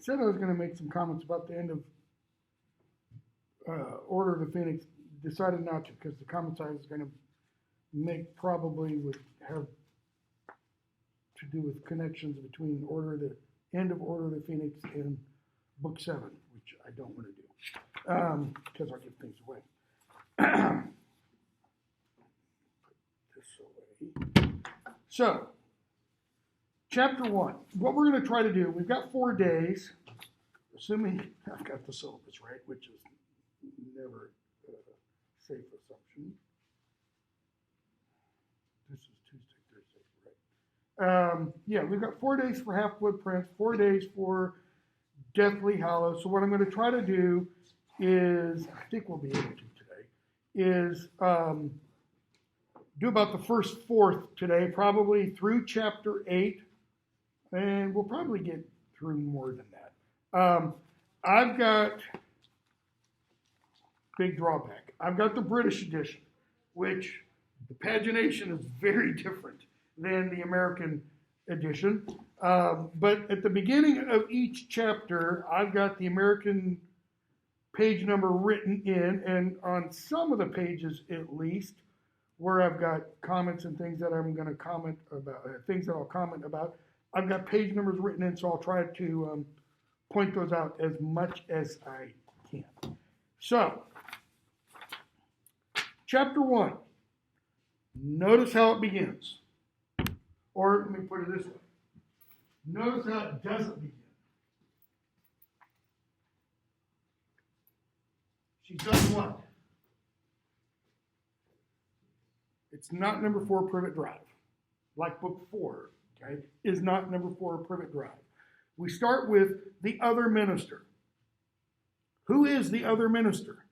said I was going to make some comments about the end of Order of the Phoenix. Decided not to, because the comments I was going to make probably would have to do with connections between the end of Order of the Phoenix and Book 7, which I don't want to do, because I'll give things away. Put this away. So, Chapter 1. What we're going to try to do, we've got 4 days, assuming I've got the syllabus right, which is never a safe assumption. This is Tuesday, Thursday, right? Yeah, we've got 4 days for Half-Blood Prince, 4 days for Deathly Hallows. So what I'm going to try to do is, I think we'll be able to today, is do about the first fourth today, probably through Chapter 8, and we'll probably get through more than that. I've got big drawback. I've got the British edition, which the pagination is very different than the American edition. But at the beginning of each chapter, I've got the American page number written in, and on some of the pages at least, where I've got comments and things that I'm going to comment about, things that I'll comment about, I've got page numbers written in, so I'll try to point those out as much as I can. So, Chapter 1. Notice how it begins. Or let me put it this way. Notice how it doesn't begin. She does what? It's not number 4 Privet Drive. Like Book 4, okay, is not number 4 Privet Drive. We start with the other minister. Who is the other minister?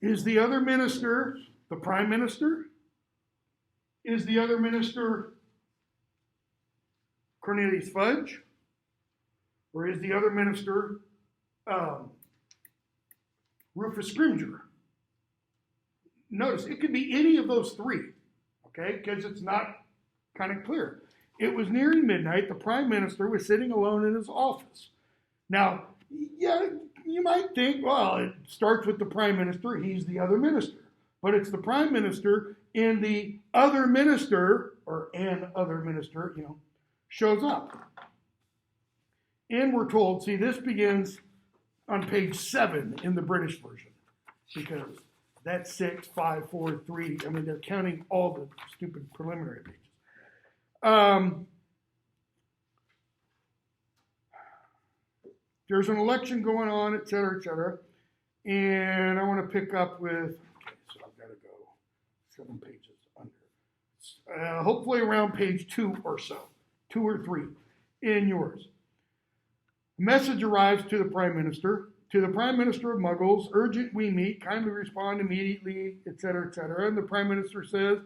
Is the other minister the prime minister? Is the other minister Cornelius Fudge? Or is the other minister Rufus Scrimgeour? Notice, it could be any of those three, okay, because it's not kind of clear. It was nearing midnight. The prime minister was sitting alone in his office. Now, yeah, you might think, well, it starts with the prime minister. He's the other minister. But it's the prime minister and the other minister, or an other minister, shows up. And we're told, see, this begins on page 7 in the British version, because that's 6, 5, 4, 3. I mean, they're counting all the stupid preliminary pages. There's an election going on, et cetera, et cetera. And I want to pick up with, okay, so I've got to go 7 pages under. Hopefully around page 2 or so, 2 or 3 in yours. A message arrives to the Prime Minister. To the Prime Minister of Muggles, urgent we meet, kindly respond immediately, et cetera, et cetera. And the Prime Minister says,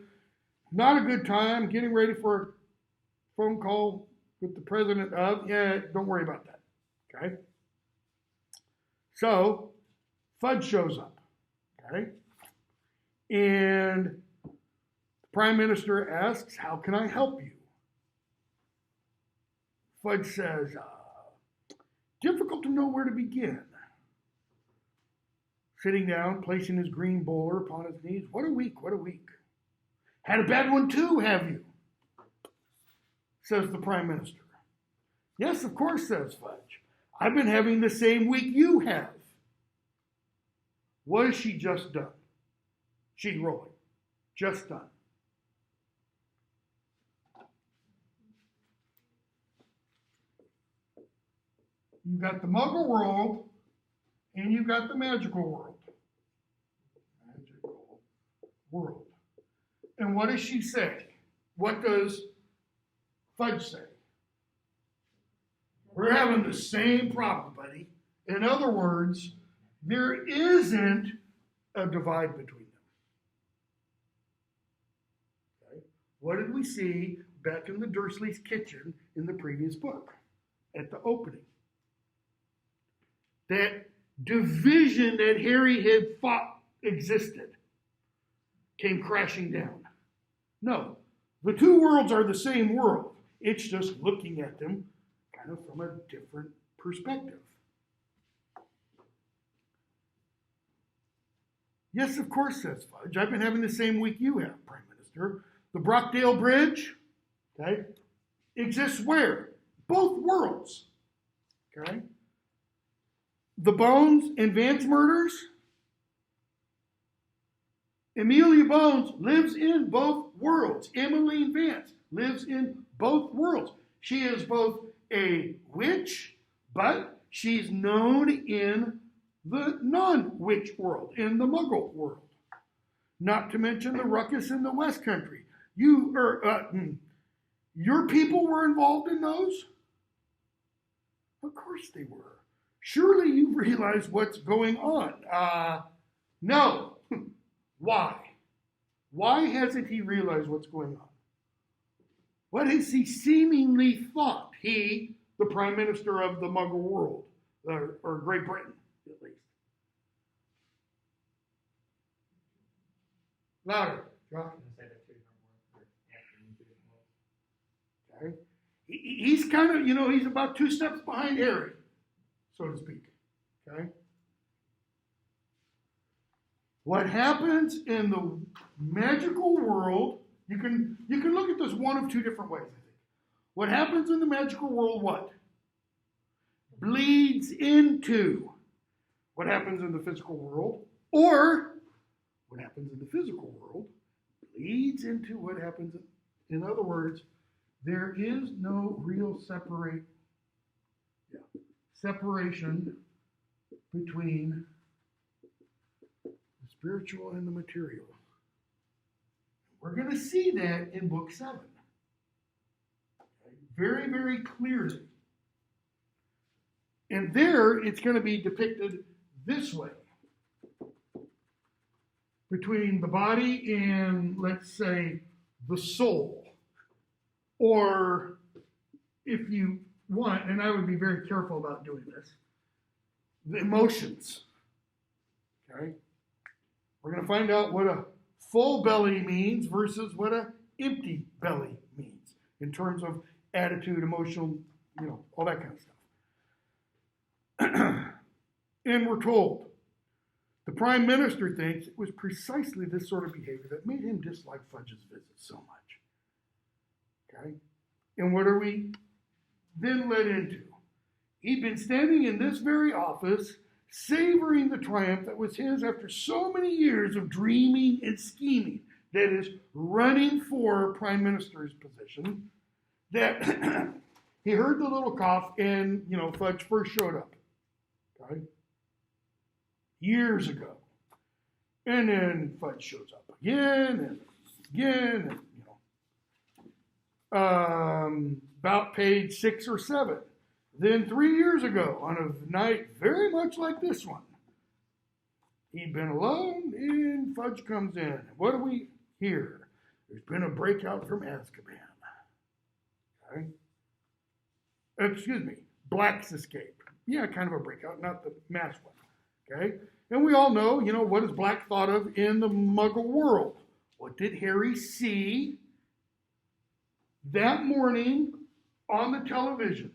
not a good time, getting ready for a phone call with the President of, yeah, don't worry about that, okay? So, Fudge shows up, okay? And the Prime Minister asks, how can I help you? Fudge says, difficult to know where to begin. Sitting down, placing his green bowler upon his knees. What a week, what a week. Had a bad one too, have you? Says the Prime Minister. Yes, of course, says Fudge. I've been having the same week you have. What has she just done? She, Rowling, just done. You've got the Muggle world, and you've got the magical world. Magical world. And what does she say? What does Fudge say? We're having the same problem, buddy. In other words, there isn't a divide between them. Okay? What did we see back in the Dursleys' kitchen in the previous book at the opening? That division that Harry had thought existed came crashing down. No, the two worlds are the same world. It's just looking at them kind of from a different perspective. Yes, of course, says Fudge. I've been having the same week you have, Prime Minister. The Brockdale Bridge, okay, exists where? Both worlds, okay? The Bones and Vance murders, Amelia Bones lives in both worlds. Emmeline Vance lives in both worlds. She is both a witch, but she's known in the non-witch world, in the Muggle world. Not to mention the ruckus in the West Country. Your people were involved in those? Of course they were. Surely you realize what's going on. No. Why? Why hasn't he realized what's going on? What has he seemingly thought? He, the Prime Minister of the Muggle world, or Great Britain, at least. Louder, Josh. Okay. He's kind of, he's about 2 steps behind Harry, so to speak. Okay. What happens in the magical world, you can look at this one of 2 different ways, I think. What happens in the magical world, what? Bleeds into what happens in the physical world, or what happens in the physical world bleeds into what happens in other words, there is no real separation between the spiritual and the material. We're going to see that in book 7. Okay? Very, very clearly. And there it's going to be depicted this way. Between the body and, let's say, the soul. Or, if you want, and I would be very careful about doing this, the emotions. Okay? We're going to find out what a full belly means versus what a empty belly means in terms of attitude, emotional, all that kind of stuff. And we're told the Prime Minister thinks it was precisely this sort of behavior that made him dislike Fudge's visit so much. Okay? And what are we then led into? He'd been standing in this very office, savoring the triumph that was his after so many years of dreaming and scheming, that is, running for Prime Minister's position, that he heard the little cough and, Fudge first showed up. Okay? Years ago. And then Fudge shows up again and again, and, about page 6 or 7. Then 3 years ago, on a night very much like this one, he'd been alone and Fudge comes in. What do we hear? There's been a breakout from Azkaban. Okay? Excuse me, Black's escape. Yeah, kind of a breakout, not the mass one. Okay? And we all know, what is Black thought of in the Muggle world? What did Harry see that morning on the television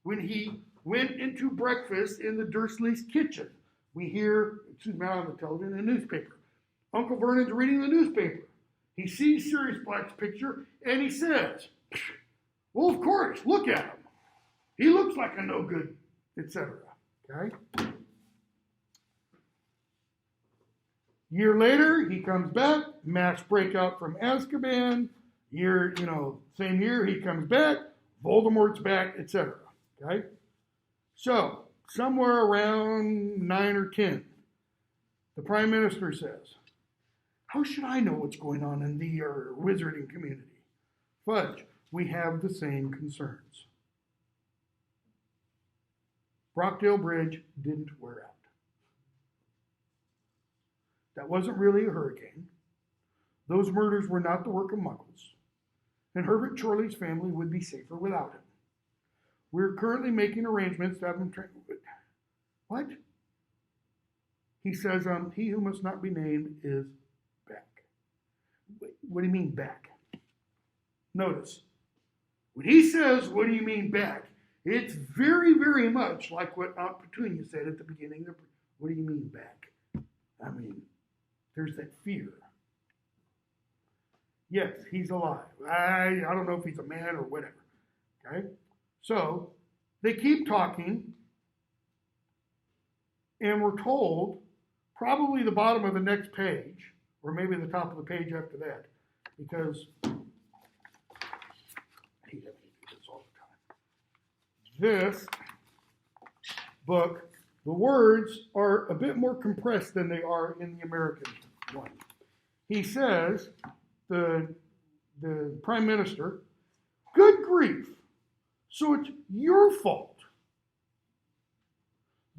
when he went into breakfast in the Dursleys' kitchen? We hear, not on the television, the newspaper. Uncle Vernon's reading the newspaper. He sees Sirius Black's picture and he says, well, of course, look at him. He looks like a no good, etc. Okay? Year later, he comes back, mass breakout from Azkaban. Same year, he comes back, Voldemort's back, etc. Okay? So, somewhere around 9 or 10, the Prime Minister says, how should I know what's going on in the wizarding community? Fudge, we have the same concerns. Brockdale Bridge didn't wear out. That wasn't really a hurricane. Those murders were not the work of Muggles. And Herbert Chorley's family would be safer without him. We're currently making arrangements to have him trained. What? He says, he who must not be named is back. What do you mean back? Notice, When he says, what do you mean back? It's very, very much like what Aunt Petunia said at the beginning. What do you mean back? I mean, there's that fear. Yes, he's alive. I don't know if he's a man or whatever. Okay? So, they keep talking, and we're told, probably the bottom of the next page, or maybe the top of the page after that, because I hate having to do this all the time. This book, the words are a bit more compressed than they are in the American one. He says, the Prime Minister, good grief, so it's your fault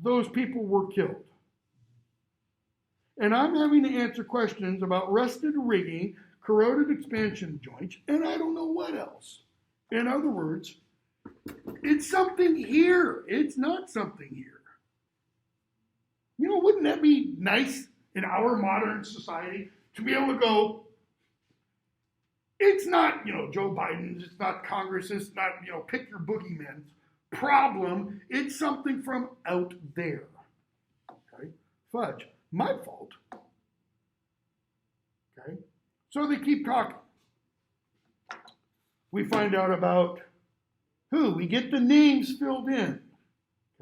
those people were killed. And I'm having to answer questions about rusted rigging, corroded expansion joints, and I don't know what else. In other words, it's something here. It's not something here. You know, wouldn't that be nice in our modern society to be able to go, it's not, Joe Biden's, it's not Congress, it's not, pick your boogeyman's problem. It's something from out there. Okay? Fudge. My fault. Okay? So they keep talking. We find out about who? We get the names filled in.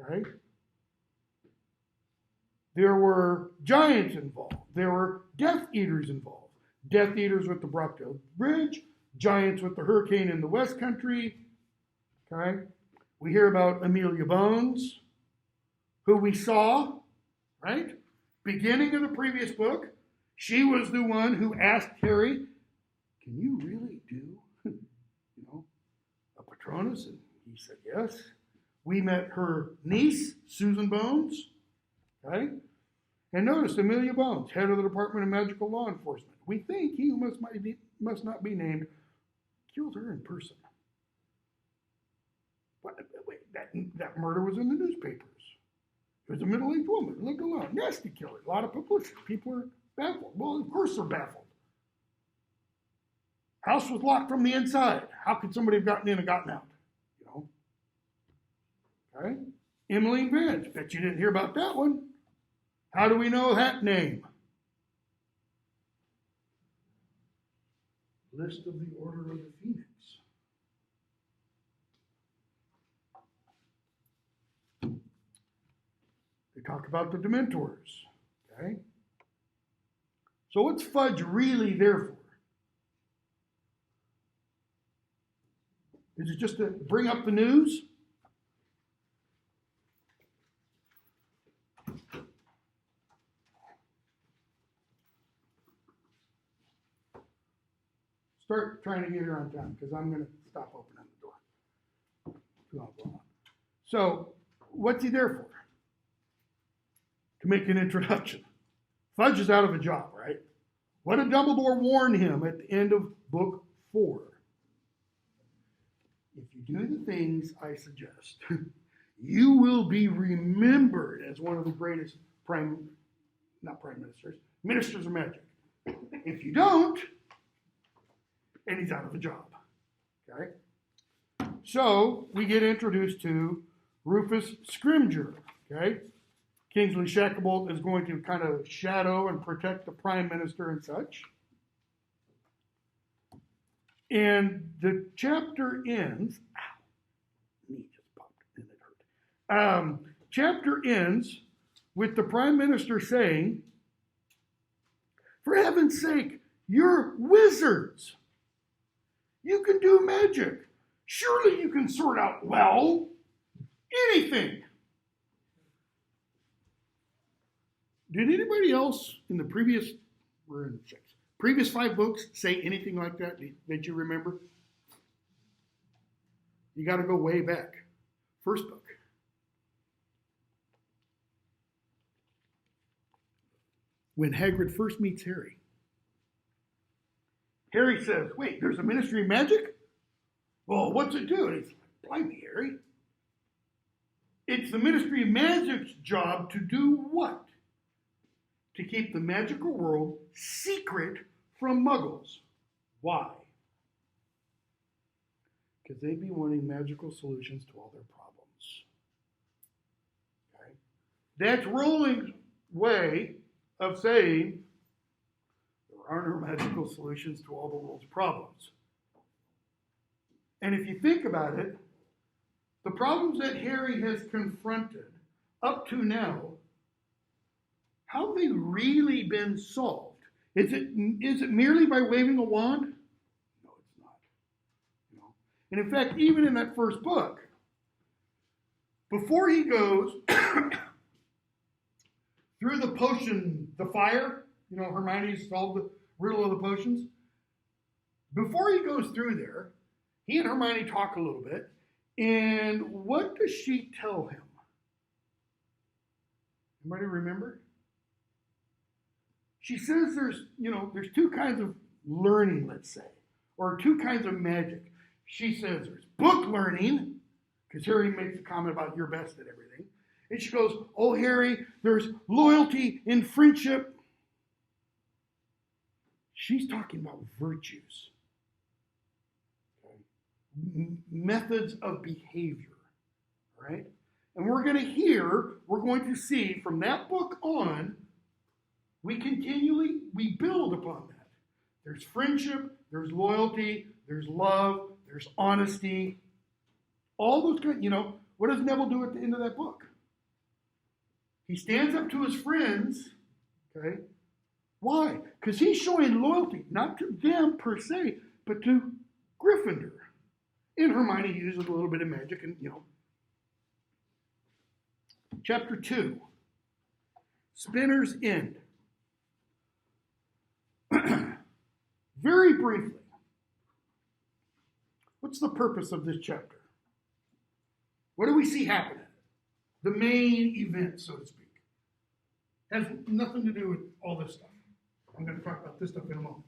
Okay? There were giants involved. There were Death Eaters involved. Death Eaters with the Brockdale Bridge. Giants with the hurricane in the West Country. Okay? We hear about Amelia Bones, who we saw, right? Beginning of the previous book. She was the one who asked Harry, can you really do, a Patronus? And he said yes. We met her niece, Susan Bones, okay? And notice Amelia Bones, head of the Department of Magical Law Enforcement. We think he who must not be named killed her in person. But wait, that murder was in the newspapers. It was a middle-aged woman, lived alone, nasty killer, a lot of publicity. People are baffled. Well, of course they're baffled. House was locked from the inside. How could somebody have gotten in and gotten out? Okay? Emmeline Vance. Bet you didn't hear about that one. How do we know that name? List of the Order of the Phoenix. They talk about the Dementors. Okay? So what's Fudge really there for? Is it just to bring up the news? Start trying to get here on time because I'm going to stop opening the door. So, what's he there for? To make an introduction. Fudge is out of a job, right? What did Dumbledore warn him at the end of book 4? If you do the things I suggest, you will be remembered as one of the greatest ministers of magic. If you don't, and he's out of a job. Okay? So, we get introduced to Rufus Scrimgeour. Okay? Kingsley Shacklebolt is going to kind of shadow and protect the Prime Minister and such. And the chapter ends. Ow, knee just popped and it hurt. Chapter ends with the Prime Minister saying, for heaven's sake, you're wizards. You can do magic. Surely you can sort out, anything. Did anybody else in the previous 5 books say anything like that you remember? You got to go way back. First book. When Hagrid first meets Harry. Harry says, wait, there's a Ministry of Magic? Well, what's it do? And he's like, blimey, Harry. It's the Ministry of Magic's job to do what? To keep the magical world secret from muggles. Why? Because they'd be wanting magical solutions to all their problems. Okay? That's Rowling's way of saying there are no magical solutions to all the world's problems. And if you think about it, the problems that Harry has confronted up to now, how have they really been solved? Is it merely by waving a wand? No, it's not. You know? And in fact, even in that first book, before he goes through the potion, the fire, Hermione solved the riddle of the potions. Before he goes through there, he and Hermione talk a little bit. And what does she tell him? Anybody remember? She says there's two kinds of learning, let's say, or two kinds of magic. She says there's book learning, because Harry makes a comment about you're best at everything. And she goes, oh, Harry, there's loyalty and friendship. She's talking about virtues. Okay? Methods of behavior, right? And we're going to see from that book on, we build upon that. There's friendship, there's loyalty, there's love, there's honesty. All those kinds, what does Neville do at the end of that book? He stands up to his friends, okay? Why? Because he's showing loyalty, not to them per se, but to Gryffindor. And Hermione uses a little bit of magic, and Chapter 2, Spinner's End. Very briefly, what's the purpose of this chapter? What do we see happening? The main event, so to speak. Has nothing to do with all this stuff. I'm going to talk about this stuff in a moment.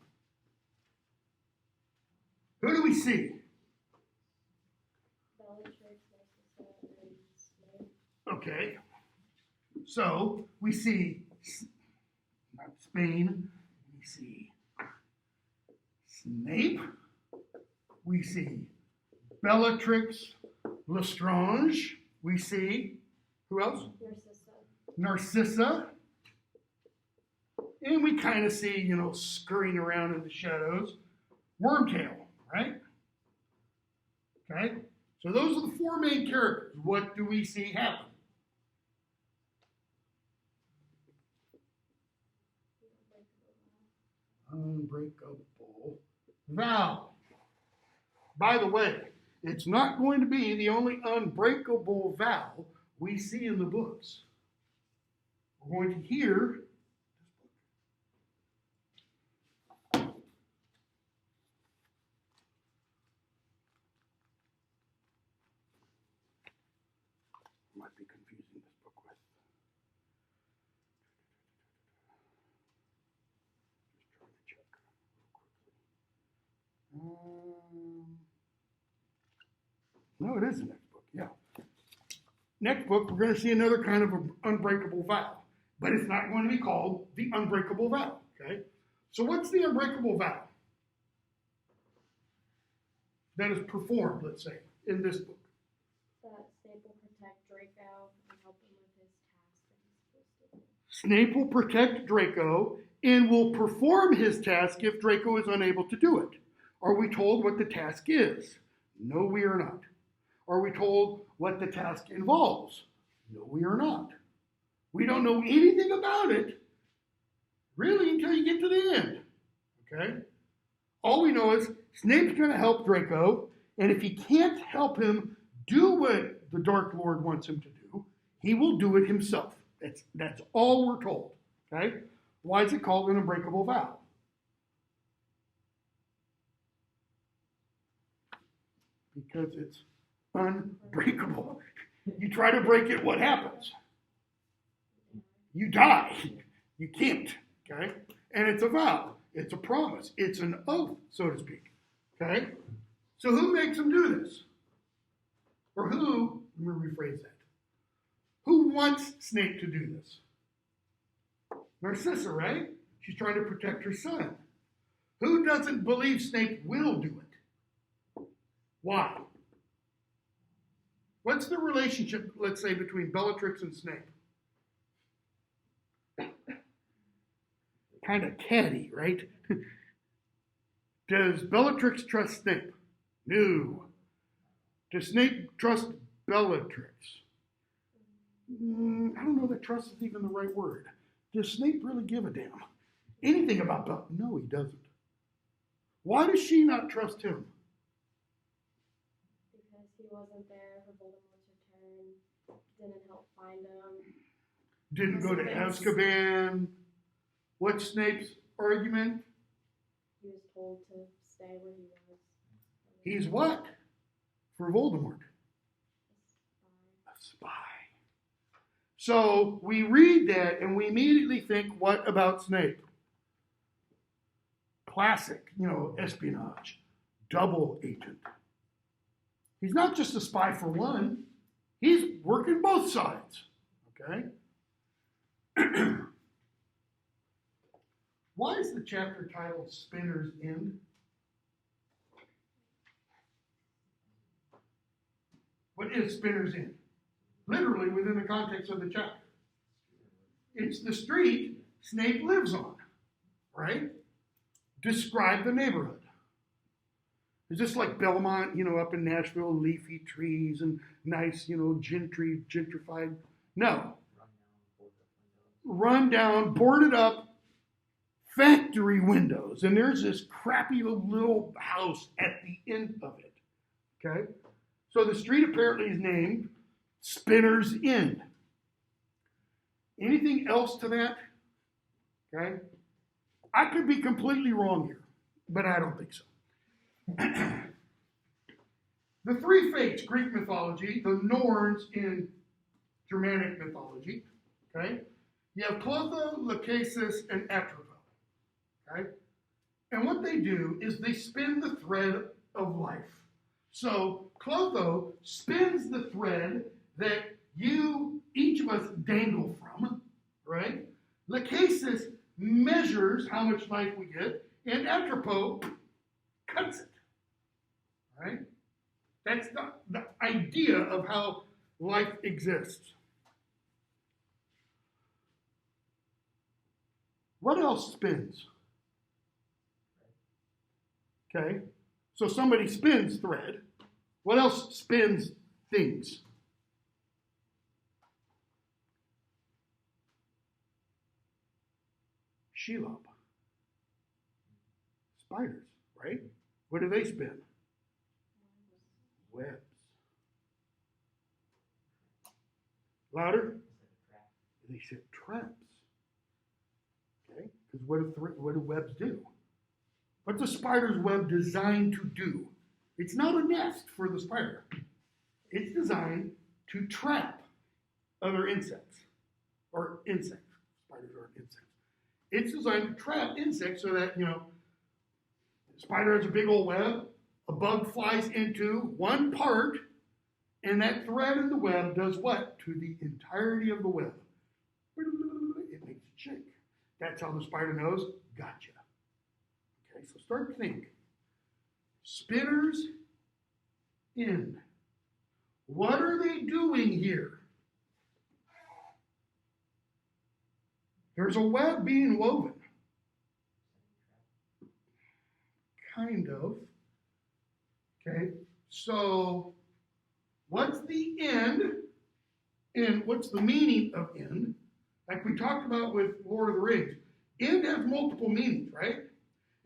Who do we see? Okay. So we see not Spain, we see Snape, we see Bellatrix Lestrange, we see, who else? Narcissa. And we kind of see, scurrying around in the shadows, Wormtail, right? Okay? So those are the four main characters. What do we see happen? Unbreakable vow. By the way, it's not going to be the only unbreakable vow we see in the books. We're going to hear might be confusing this book with. Just trying to check real quickly. No, it is the next book, yeah. Next book, we're going to see another kind of unbreakable vow. But it's not going to be called the unbreakable vow, okay? So what's the unbreakable vow that is performed, let's say, in this book? That Snape will protect Draco and help him with his task that he's supposed to do. Snape will protect Draco and will perform his task if Draco is unable to do it. Are we told what the task is? No, we are not. Are we told what the task involves? No, we are not. We don't know anything about it, really, until you get to the end, okay? All we know is Snape's going to help Draco, and if he can't help him do what the Dark Lord wants him to do, he will do it himself. That's all we're told, okay? Why is it called an unbreakable vow? Because it's unbreakable. You try to break it, what happens? You die. You can't, okay? And it's a vow. It's a promise. It's an oath, so to speak, okay? So who makes him do this? Or who, let me rephrase that. Who wants Snape to do this? Narcissa, right? She's trying to protect her son. Who doesn't believe Snape will do it? Why? What's the relationship, let's say, between Bellatrix and Snape? Kind of catty, right? Does Bellatrix trust Snape? No. Does Snape trust Bellatrix? I don't know that trust is even the right word. Does Snape really give a damn? Anything about Bellatrix? No, he doesn't. Why does she not trust him? Because he wasn't there for Voldemort's return, didn't help find him. Didn't go to Azkaban. What's Snape's argument? He was told to stay where he was. He's what? For Voldemort? A spy. So we read that and we immediately think, what about Snape? Classic, espionage, double agent. He's not just a spy for one, he's working both sides, okay? Why is the chapter titled Spinner's End? What is Spinner's End? Literally within the context of the chapter. It's the street Snape lives on, right? Describe the neighborhood. Is this like Belmont, up in Nashville, leafy trees and nice, gentrified? No. Run down, boarded up, factory windows. And there's this crappy little house at the end of it. Okay? So the street apparently is named Spinner's End. Anything else to that? Okay? I could be completely wrong here, but I don't think so. The three fates, Greek mythology, the Norns in Germanic mythology, okay? You have Clotho, Lachesis, and Atropos, okay? And what they do is they spin the thread of life. So Clotho spins the thread that each of us dangle from, right? Lachesis measures how much life we get, and Atropos cuts it, right? That's the idea of how life exists. What else spins? Okay, so somebody spins thread. What else spins things? Shelob. Spiders, right? What do they spin? Webs. Louder? They said traps. Okay? Because what do webs do? What's a spider's web designed to do? It's not a nest for the spider. It's designed to trap other insects. Or insects. Spiders aren't insects. It's designed to trap insects so that, the spider has a big old web, a bug flies into one part, and that thread in the web does what to the entirety of the web? It makes it shake. That's how the spider knows, gotcha. Okay, so start to think. Spinner's end. What are they doing here? There's a web being woven. Kind of. Okay, so what's the end and what's the meaning of end? Like we talked about with Lord of the Rings. End has multiple meanings, right?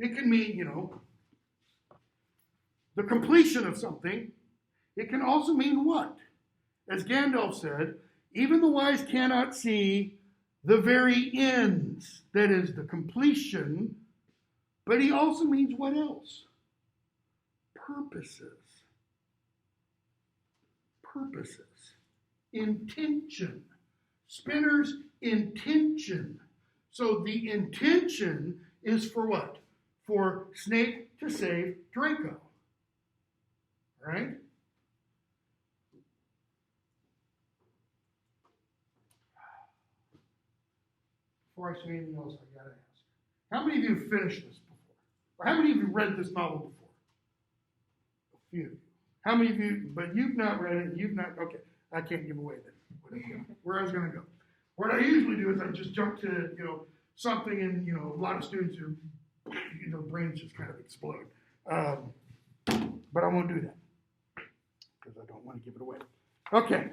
It can mean, the completion of something. It can also mean what? As Gandalf said, even the wise cannot see the very ends, that is the completion, but he also means what else? Purposes. Purposes. Intention. Spinner's intention. So the intention is for what? For Snape to save Draco. Right? Before I say anything else, I gotta ask. How many of you have finished this before? Or how many of you read this novel before? A few. How many of you, but you've not read it, you've not, okay, I can't give away then where I was going to go. What I usually do is I just jump to, something and, a lot of students who, brains just kind of explode. But I won't do that because I don't want to give it away. Okay,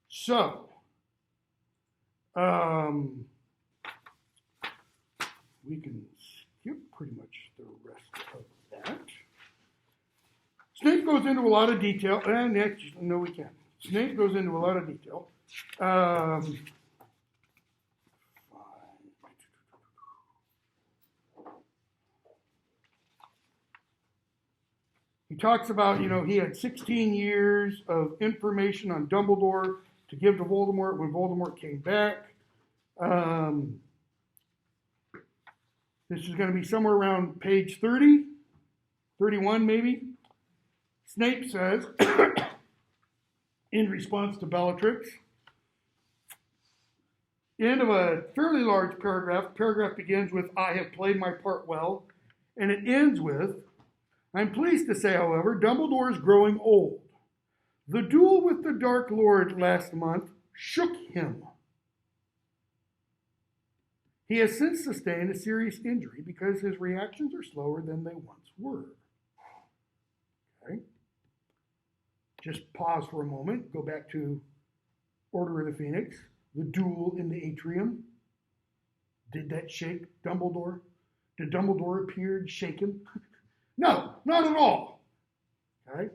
so, we can skip pretty much the rest of that. Snape goes into a lot of detail, and actually, no, we can't. Snape goes into a lot of detail. He talks about, he had 16 years of information on Dumbledore to give to Voldemort when Voldemort came back. This is going to be somewhere around page 30, 31 maybe. Snape says, in response to Bellatrix, end of a fairly large paragraph. The paragraph begins with, I have played my part well, and it ends with, I'm pleased to say, however, Dumbledore is growing old. The duel with the Dark Lord last month shook him. He has since sustained a serious injury because his reactions are slower than they once were. Okay. Just pause for a moment. Go back to Order of the Phoenix. The duel in the atrium. Did that shake Dumbledore? Did Dumbledore appear and shake him? No, not at all. Okay?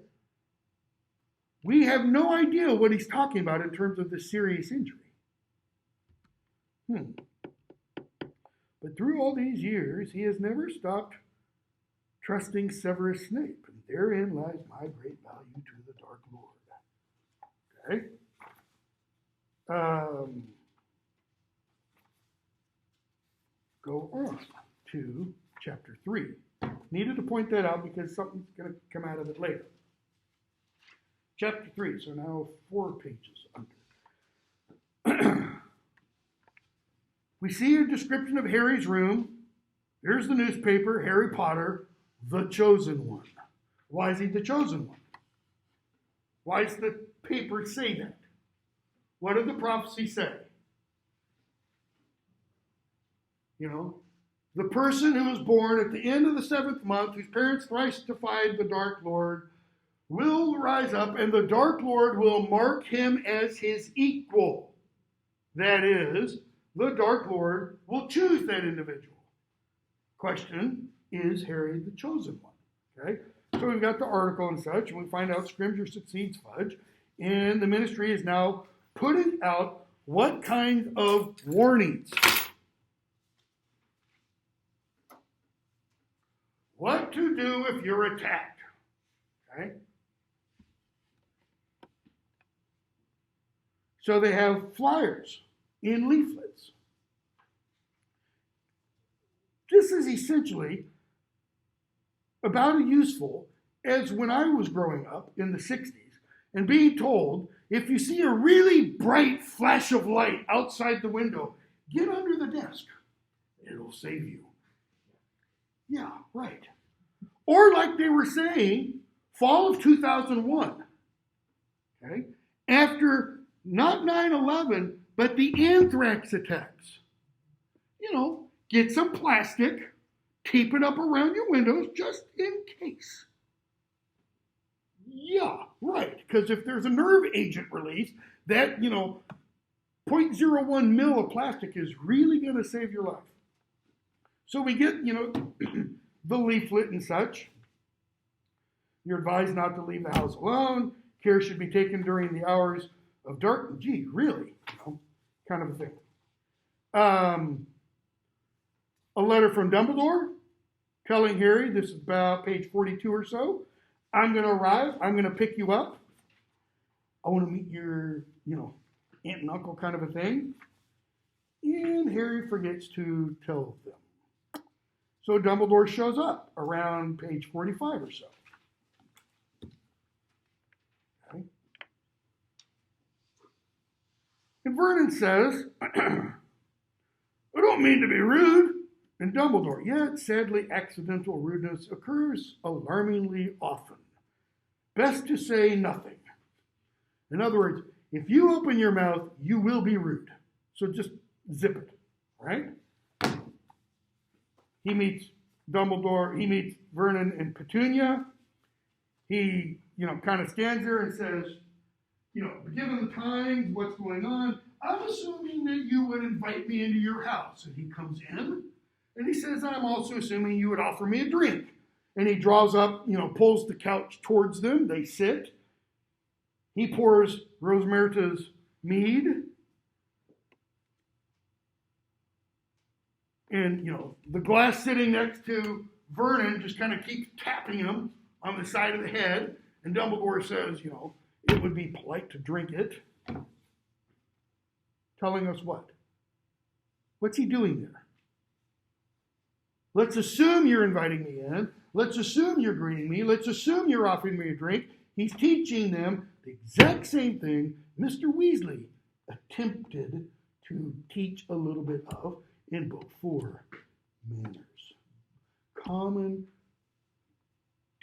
We have no idea what he's talking about in terms of the serious injury. But through all these years, he has never stopped trusting Severus Snape, and therein lies my great value to the Dark Lord. Okay? Go on to chapter 3. Needed to point that out because something's going to come out of it later. Chapter 3, so now 4 pages under. We see a description of Harry's room. Here's the newspaper, Harry Potter, the chosen one. Why is he the chosen one? Why does the paper say that? What did the prophecy say? The person who was born at the end of the 7th month, whose parents thrice defied the Dark Lord, will rise up, and the Dark Lord will mark him as his equal. That is, the Dark Lord will choose that individual. Question, is Harry the chosen one? Okay, so we've got the article and such, and we find out Scrimgeour succeeds Fudge, and the ministry is now putting out what kind of warnings? What to do if you're attacked. Okay? So they have flyers in leaflets. This is essentially about as useful as when I was growing up in the 60s and being told, if you see a really bright flash of light outside the window, get under the desk. It'll save you. Yeah, right. Or like they were saying, fall of 2001, okay? After not 9/11, but the anthrax attacks. Get some plastic, tape it up around your windows just in case. Yeah, right, because if there's a nerve agent released, that, 0.01 mil of plastic is really going to save your life. So we get, the leaflet and such. You're advised not to leave the house alone. Care should be taken during the hours of darkness. Gee, really? Kind of a thing. A letter from Dumbledore telling Harry, this is about page 42 or so, I'm going to arrive. I'm going to pick you up. I want to meet your, aunt and uncle kind of a thing. And Harry forgets to tell them. So Dumbledore shows up around page 45 or so. Okay. And Vernon says, I don't mean to be rude. And Dumbledore, yet sadly accidental rudeness occurs alarmingly often. best to say nothing. In other words, if you open your mouth, you will be rude. So just zip it, right? He meets Dumbledore, he meets Vernon and Petunia. He, kind of stands there and says, given the times, what's going on, I'm assuming that you would invite me into your house. And he comes in and he says, I'm also assuming you would offer me a drink. And he draws up, pulls the couch towards them. They sit. He pours Rosmerta's mead. And, the glass sitting next to Vernon just kind of keeps tapping him on the side of the head. And Dumbledore says, it would be polite to drink it. Telling us what? What's he doing there? Let's assume you're inviting me in. Let's assume you're greeting me. Let's assume you're offering me a drink. He's teaching them the exact same thing Mr. Weasley attempted to teach a little bit of in Book 4, Manners. Common,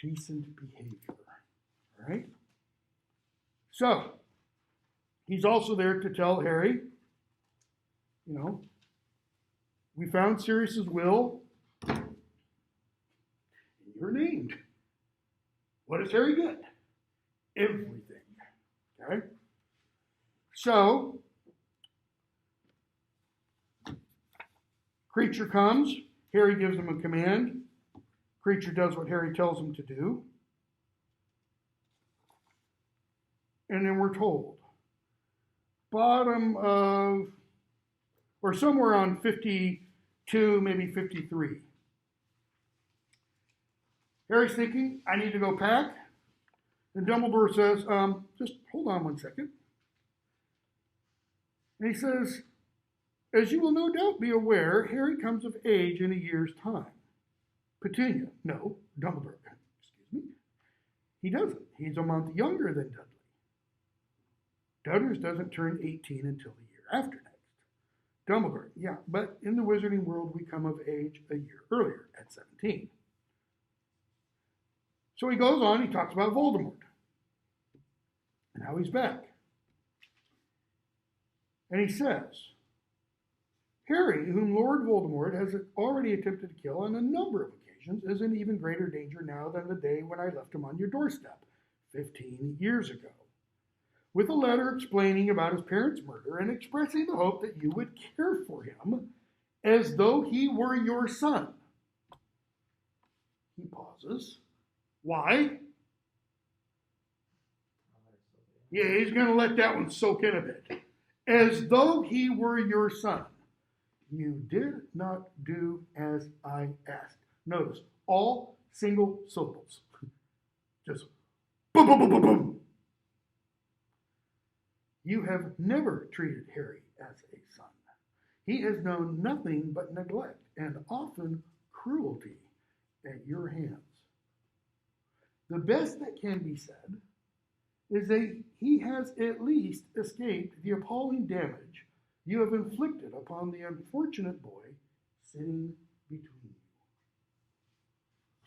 decent behavior. All right? So, he's also there to tell Harry, we found Sirius's will. You're named. What does Harry get? Everything. Okay? So, Creature comes. Harry gives him a command. Creature does what Harry tells him to do. And then we're told, bottom of, or somewhere on 52, maybe 53. Harry's thinking, I need to go pack. And Dumbledore says, just hold on one second. And he says, as you will no doubt be aware, Harry comes of age in a year's time. Petunia, no, Dumbledore, excuse me. He doesn't. He's a month younger than Dudley. Dudders doesn't turn 18 until the year after next. Dumbledore, yeah, but in the wizarding world, we come of age a year earlier, at 17. So he goes on, he talks about Voldemort and how he's back. And he says, Harry, whom Lord Voldemort has already attempted to kill on a number of occasions, is in even greater danger now than the day when I left him on your doorstep 15 years ago, with a letter explaining about his parents' murder and expressing the hope that you would care for him as though he were your son. He pauses. Why? Yeah, he's going to let that one soak in a bit. As though he were your son. You did not do as I asked. Notice, all single syllables. Just boom, boom, boom, boom, boom. You have never treated Harry as a son. He has known nothing but neglect and often cruelty at your hands. The best that can be said is that he has at least escaped the appalling damage you have inflicted upon the unfortunate boy sitting between you.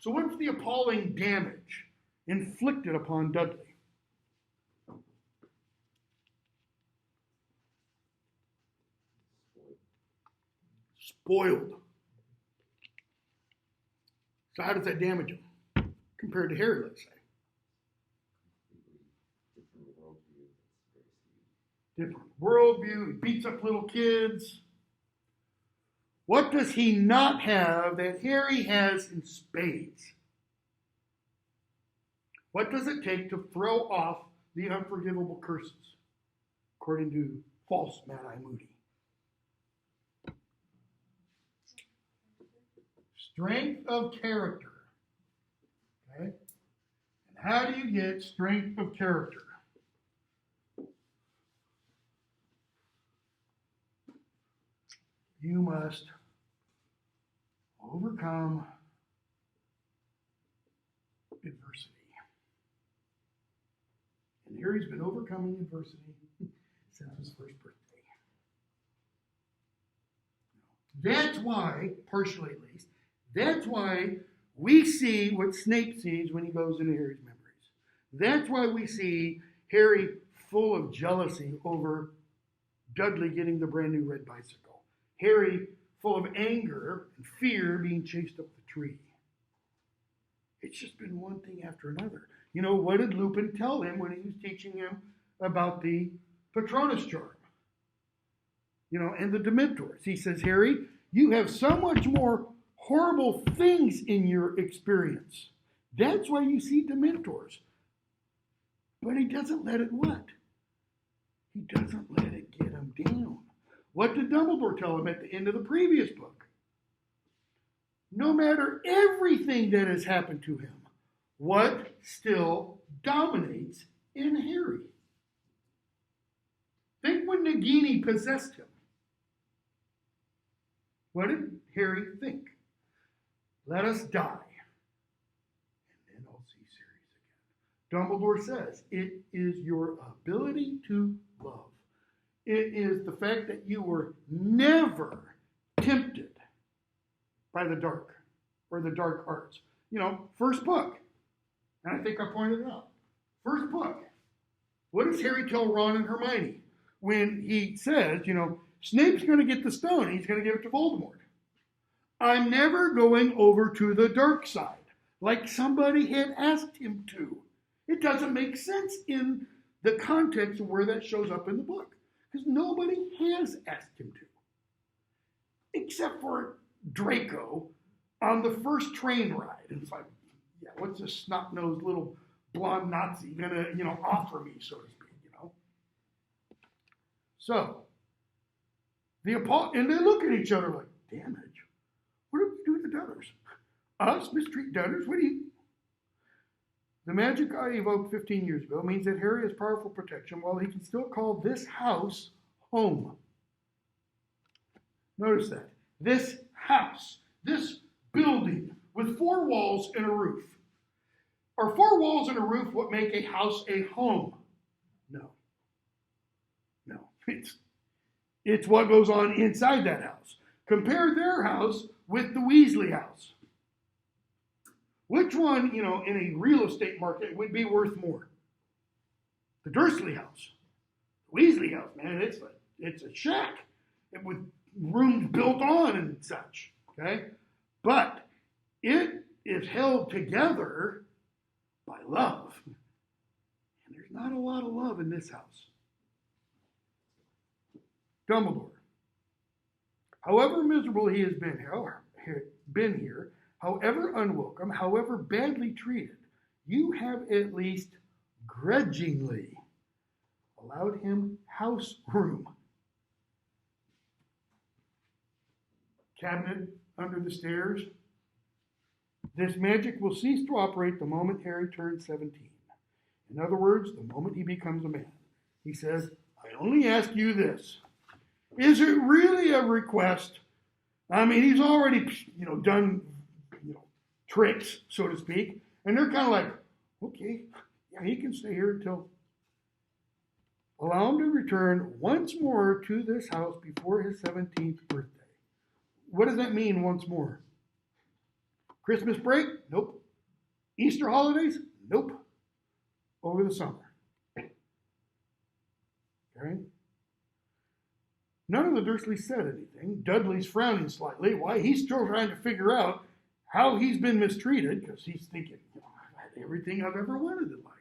So what's the appalling damage inflicted upon Dudley? Spoiled. So how does that damage him compared to Harry, let's say? Different worldview. He beats up little kids. What does he not have that Harry has in spades? What does it take to throw off the unforgivable curses, according to false Mad-Eye Moody? Strength of character. Okay? And how do you get strength of character? You must overcome adversity. And Harry's been overcoming adversity since his first birthday. That's why, partially at least, that's why we see what Snape sees when he goes into Harry's memories. That's why we see Harry full of jealousy over Dudley getting the brand new red bicycle. Harry full of anger and fear being chased up the tree. It's just been one thing after another. You know, what did Lupin tell him when he was teaching him about the Patronus charm? You know, and the Dementors. He says, Harry, you have so much more horrible things in your experience. That's why you see Dementors. But he doesn't let it what? He doesn't let it get him down. What did Dumbledore tell him at the end of the previous book? No matter everything that has happened to him, what still dominates in Harry? Think when Nagini possessed him. What did Harry think? Let us die, and then I'll see Sirius again. Dumbledore says, it is your ability to love. It is the fact that you were never tempted by the dark or the dark arts. You know, first book, and I think I pointed it out. First book, what does Harry tell Ron and Hermione when he says, you know, Snape's going to get the stone, he's going to give it to Voldemort. I'm never going over to the dark side, like somebody had asked him to. It doesn't make sense in the context of where that shows up in the book, because nobody has asked him to, except for Draco on the first train ride. And it's like, yeah, what's this snot-nosed little blonde Nazi gonna, you know, offer me, so to speak, you know? So, and they look at each other like, damage? What are we doing to Dunners? Us mistreat Dunners? What do you... The magic I evoked 15 years ago means that Harry has powerful protection while he can still call this house home. Notice that. This house, this building with 4 walls and a roof. Are 4 walls and a roof what make a house a home? No. No. It's what goes on inside that house. Compare their house with the Weasley house. Which one, you know, in a real estate market would be worth more? The Dursley house. The Weasley house, man, it's a shack with rooms built on and such, okay? But it is held together by love. And there's not a lot of love in this house. Dumbledore. However miserable he has been here, however unwelcome, however badly treated, you have at least grudgingly allowed him house room. Cabinet under the stairs. This magic will cease to operate the moment Harry turns 17. In other words, the moment he becomes a man. He says, I only ask you this. Is it really a request? I mean, he's already, you know, done, you know, tricks, so to speak. And they're kind of like, okay, yeah, he can stay here until... Allow him to return once more to this house before his 17th birthday. What does that mean, once more? Christmas break? Nope. Easter holidays? Nope. Over the summer. Okay? None of the Dursleys said anything. Dudley's frowning slightly. Why? He's still trying to figure out how he's been mistreated, because he's thinking, you know, I've had everything I've ever wanted in life.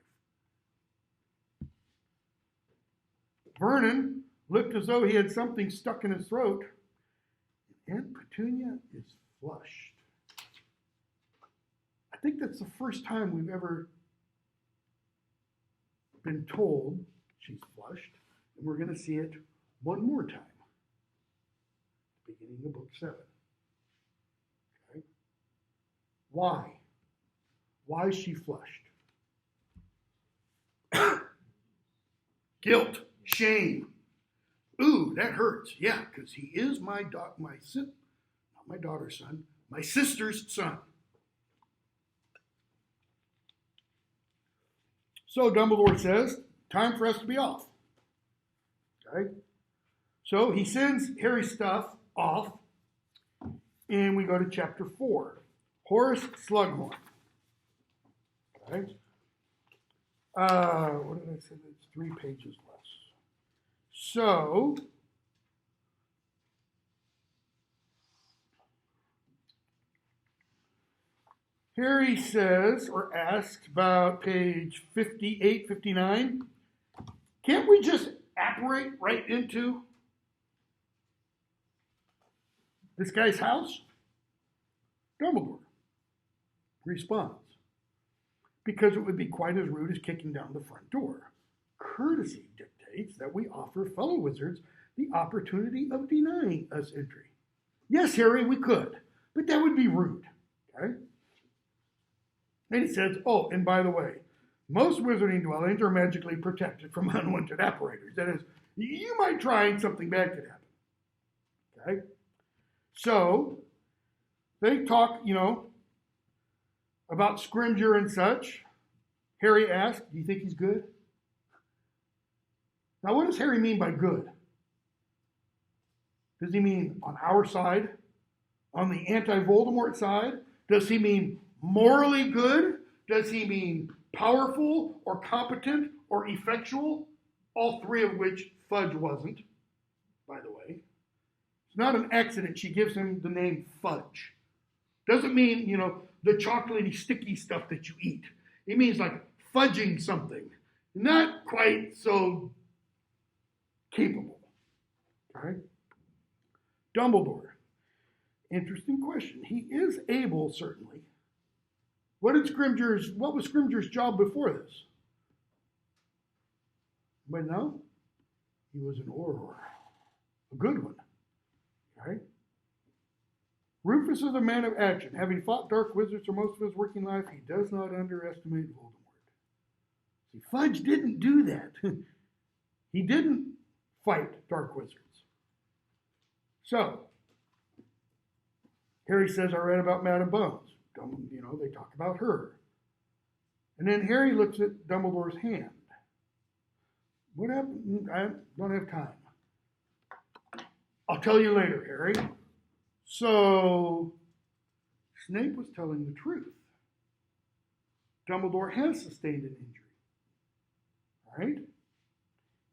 Vernon looked as though he had something stuck in his throat. Aunt Petunia is flushed. I think that's the first time we've ever been told she's flushed, and we're going to see it one more time. Beginning of book 7. Okay? Why? Why is she flushed? Guilt, shame. Ooh, that hurts. Yeah, because he is not my daughter's son, my sister's son. So Dumbledore says, time for us to be off. Okay? So he sends Harry's stuff off, and we go to chapter 4. Horace Slughorn. Okay? What did I say? It's 3 pages less. So, Harry says, or asks about page 58, 59, can't we just apparate right into this guy's house? Dumbledore responds, because it would be quite as rude as kicking down the front door. Courtesy dictates that we offer fellow wizards the opportunity of denying us entry. Yes, Harry, we could, but that would be rude. Okay? And he says, oh, and by the way, most wizarding dwellings are magically protected from unwanted apparitions. That is, you might try and something bad could happen. Okay? So, they talk, about Scrimgeour and such. Harry asks, do you think he's good? Now, what does Harry mean by good? Does he mean on our side? On the anti-Voldemort side? Does he mean morally good? Does he mean powerful or competent or effectual? All 3 of which Fudge wasn't, by the way. It's not an accident she gives him the name Fudge. Doesn't mean, the chocolatey, sticky stuff that you eat. It means like fudging something. Not quite so capable. Okay? Dumbledore. Interesting question. He is able, certainly. What was Scrimgeour's job before this? But no, he was an Auror. A good one. Okay? Rufus is a man of action. Having fought dark wizards for most of his working life, he does not underestimate Voldemort. See, Fudge didn't do that. He didn't fight dark wizards. So, Harry says, I read about Madame Bones. They talk about her. And then Harry looks at Dumbledore's hand. What happened? I don't have time. I'll tell you later, Harry. So, Snape was telling the truth. Dumbledore has sustained an injury. All right?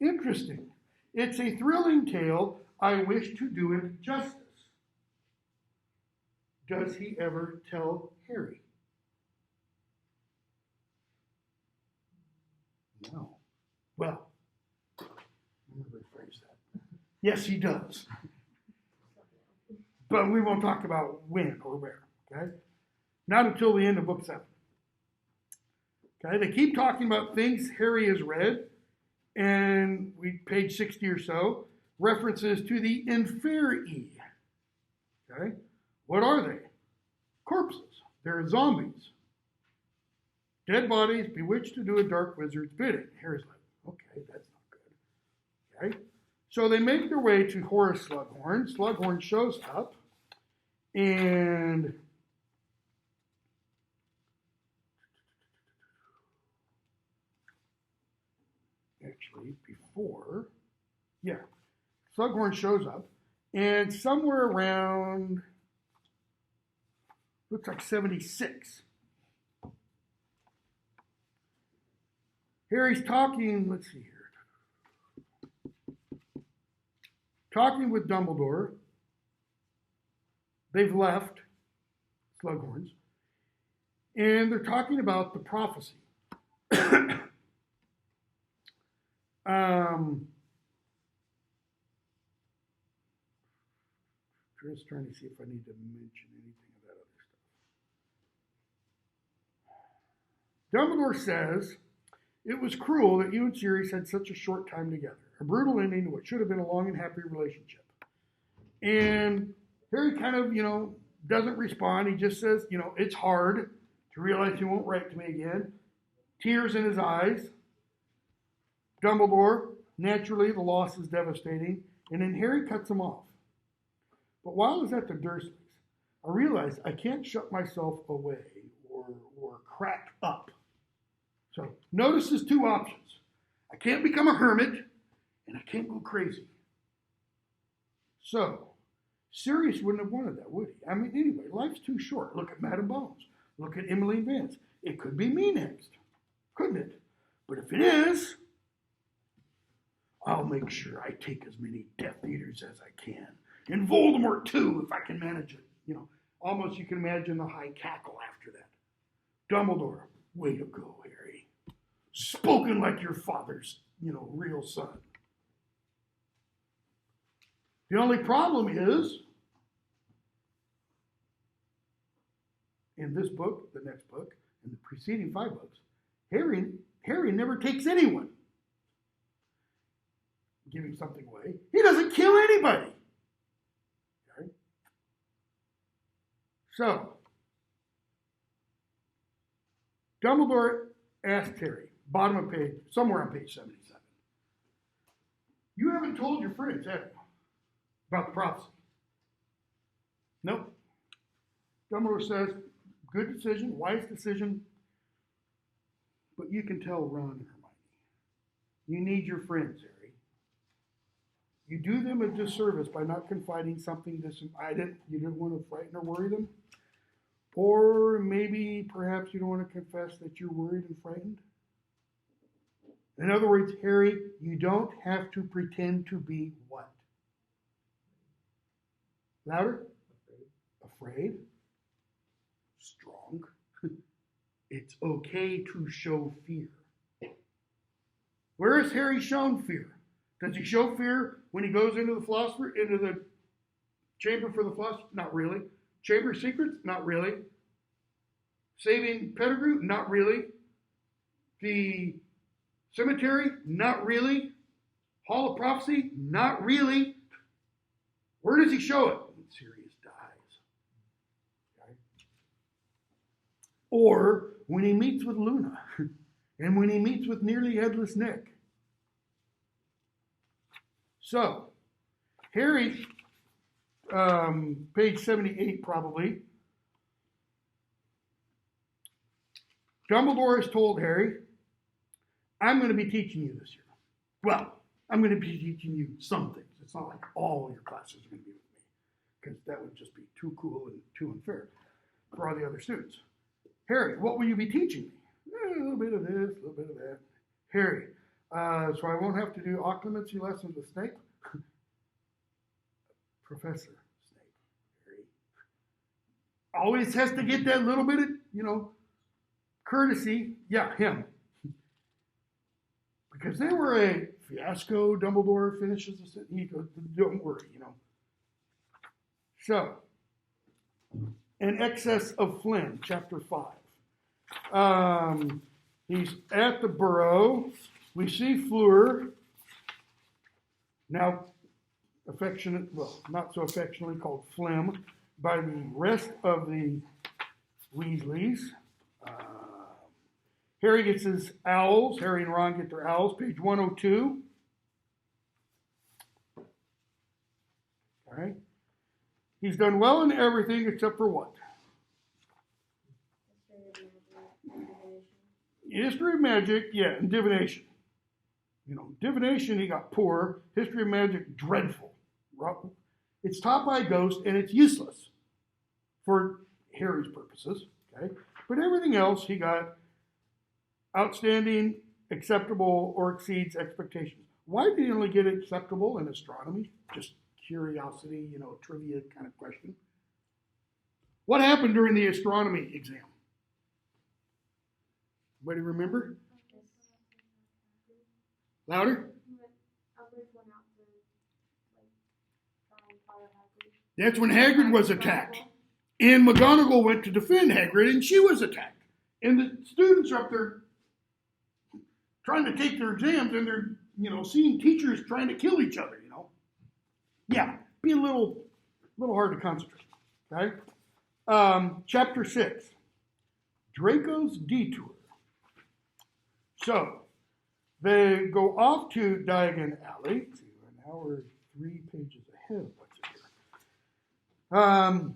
Interesting. It's a thrilling tale. I wish to do it justice. Does he ever tell Harry? No. Well, let me rephrase that. Yes, he does. But we won't talk about when or where, okay? Not until the end of book 7. Okay, they keep talking about things Harry has read, and page 60 or so, references to the Inferi. Okay? What are they? Corpses. They're zombies. Dead bodies bewitched to do a dark wizard's bidding. Harry's like, okay, that's not good. Okay? So they make their way to Horace Slughorn. Slughorn shows up, and actually before, Slughorn shows up, and somewhere around, looks like 76. Harry's talking, let's see here. Talking with Dumbledore. They've left, Slughorns, and they're talking about the prophecy. Just trying to see if I need to mention anything of that other stuff. Dumbledore says, it was cruel that you and Sirius had such a short time together. A brutal ending to what should have been a long and happy relationship. And Harry kind of, doesn't respond. He just says, it's hard to realize you won't write to me again. Tears in his eyes. Dumbledore, naturally, the loss is devastating. And then Harry cuts him off. But while I was at the Dursleys, I realized I can't shut myself away or crack up. So notice his 2 options. I can't become a hermit, and I can't go crazy. So, Sirius wouldn't have wanted that, would he? I mean, anyway, life's too short. Look at Madame Bones. Look at Emily Vance. It could be me next, couldn't it? But if it is, I'll make sure I take as many Death Eaters as I can. And Voldemort too, if I can manage it. Almost you can imagine the high cackle after that. Dumbledore, way to go, Harry. Spoken like your father's, real son. The only problem is, in this book, the next book, and the preceding 5 books, Harry never takes anyone. Giving something away. He doesn't kill anybody. Okay? So, Dumbledore asked Harry, bottom of page, somewhere on page 77, you haven't told your friends, have you, about the prophecy? Nope. Dumbledore says, good decision, wise decision, but you can tell Ron and Hermione. You need your friends, Harry. You do them a disservice by not confiding something you didn't want to frighten or worry them. Or maybe, perhaps you don't want to confess that you're worried and frightened. In other words, Harry, you don't have to pretend to be what? Louder? Afraid? Strong? It's okay to show fear. Where is Harry shown fear? Does he show fear when he goes into the chamber for the philosopher? Not really. Chamber of Secrets? Not really. Saving Pettigrew? Not really. The cemetery? Not really. Hall of Prophecy? Not really. Where does he show it? When Sirius dies. Okay. Or when he meets with Luna. And when he meets with Nearly Headless Nick. So, Harry, page 78 probably, Dumbledore has told Harry, I'm going to be teaching you this year. Well, I'm going to be teaching you some things. It's not like all your classes are going to be with me, because that would just be too cool and too unfair for all the other students. Harry, what will you be teaching me? A little bit of this, a little bit of that. Harry, so I won't have to do occlumency lessons with Snape? Professor Snape, Harry. Always has to get that little bit of, courtesy. Yeah, him. Because they were a fiasco. Dumbledore finishes the sentence. He goes, don't worry, So, An Excess of Flynn, chapter 5. He's at the Burrow. We see Fleur, now not so affectionately called Phlegm, by the rest of the Weasleys. Harry gets his owls. Harry and Ron get their owls, page 102. All right. He's done well in everything except for what? History of magic, yeah, and divination. Divination, he got poor. History of magic, dreadful. It's taught by a ghost, and it's useless for Harry's purposes. Okay, but everything else, he got outstanding, acceptable, or exceeds expectations. Why did he only get acceptable in astronomy? Just curiosity, trivia kind of question. What happened during the astronomy exam? Anybody remember? Louder? That's when Hagrid was attacked. And McGonagall went to defend Hagrid, and she was attacked. And the students are up there trying to take their exams, and they're, seeing teachers trying to kill each other, Yeah, be a little hard to concentrate, okay? Chapter 6, Draco's Detour. So, they go off to Diagon Alley. Let's see, now we're 3 pages ahead of what's here.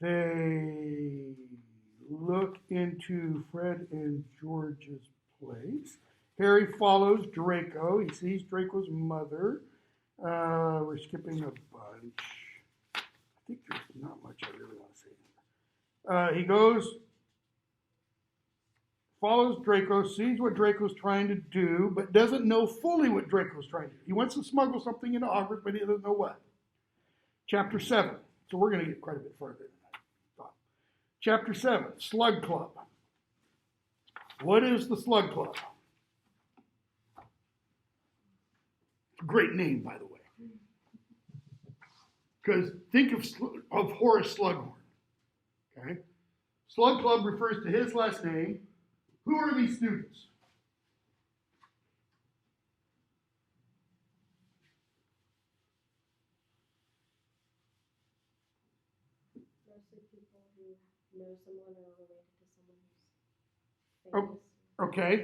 They look into Fred and George's place. Harry follows Draco. He sees Draco's mother. We're skipping a bunch. I think there's not much I really want to say. He goes, follows Draco, sees what Draco's trying to do, but doesn't know fully what Draco's trying to do. He wants to smuggle something into Hogwarts, but he doesn't know what. Chapter 7. So we're going to get quite a bit further than I thought. Chapter 7, Slug Club. What is the Slug Club? Great name, by the way. Because think of Horace Slughorn. Okay? Slug Club refers to his last name. Who are these students? Mostly people who know someone or are related to someone who's famous. Okay.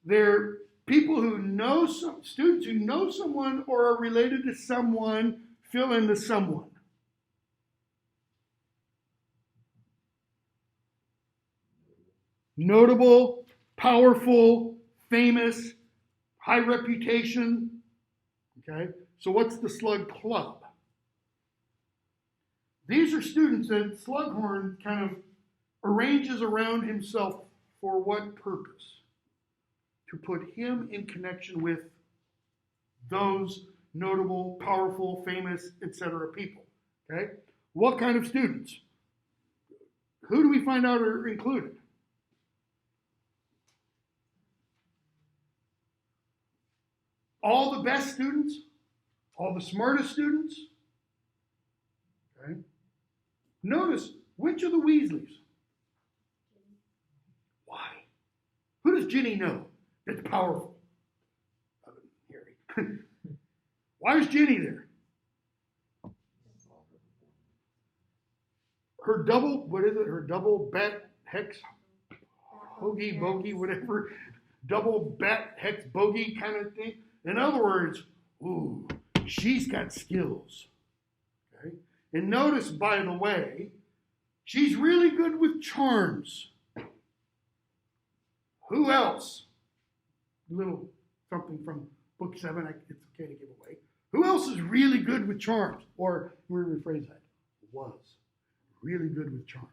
They're people who know students who know someone or are related to someone, fill in the someone. Notable, powerful, famous, high reputation. Okay, so what's the Slug Club? These are students that Slughorn kind of arranges around himself for what purpose? To put him in connection with those notable, powerful, famous, etc. people. Okay, what kind of students? Who do we find out are included? All the best students, all the smartest students. Okay. Notice, which of the Weasleys? Why? Who does Ginny know that's powerful? Harry. Why is Ginny there? Her double, what is it? Her double bat hex, bogey, whatever. Double bat hex bogey kind of thing. In other words, ooh, she's got skills. Okay? And notice, by the way, she's really good with charms. Who else? A little something from book 7, it's okay to give away. Who else is really good with charms? Or, let me rephrase that, was really good with charms.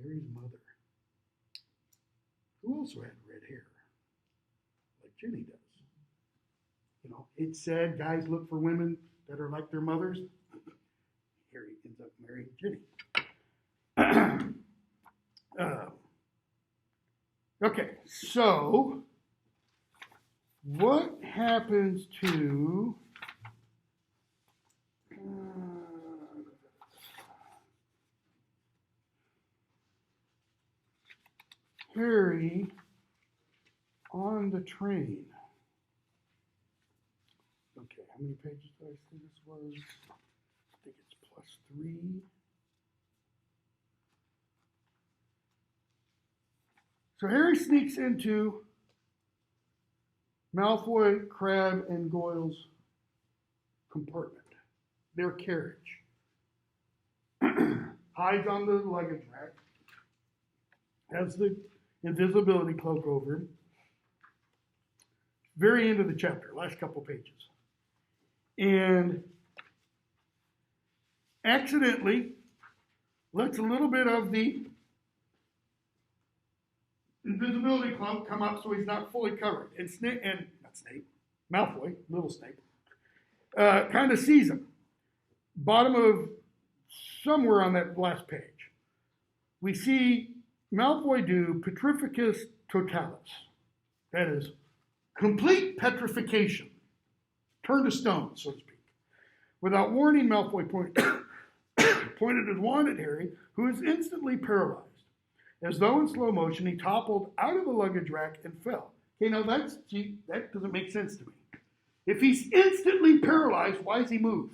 Harry's mother. Who also had red hair? Like Ginny does. You know, it said guys look for women that are like their mothers. Harry ends up marrying Ginny. Okay, so what happens to Harry on the train? Okay, how many pages did I say this was? I think it's +3. So Harry sneaks into Malfoy, Crabbe, and Goyle's compartment, their carriage. Hides on the luggage rack, has the invisibility cloak over him. Very end of the chapter, last couple pages. And accidentally lets a little bit of the invisibility cloak come up so he's not fully covered. And Malfoy, little Snape, kind of sees him. Bottom of somewhere on that last page, we see Malfoy do Petrificus Totalis. That is, complete petrification. Turn to stone, so to speak. Without warning, Malfoy pointed his wand at Harry, who is instantly paralyzed. As though in slow motion, he toppled out of the luggage rack and fell. Okay, now that doesn't make sense to me. If he's instantly paralyzed, why does he move?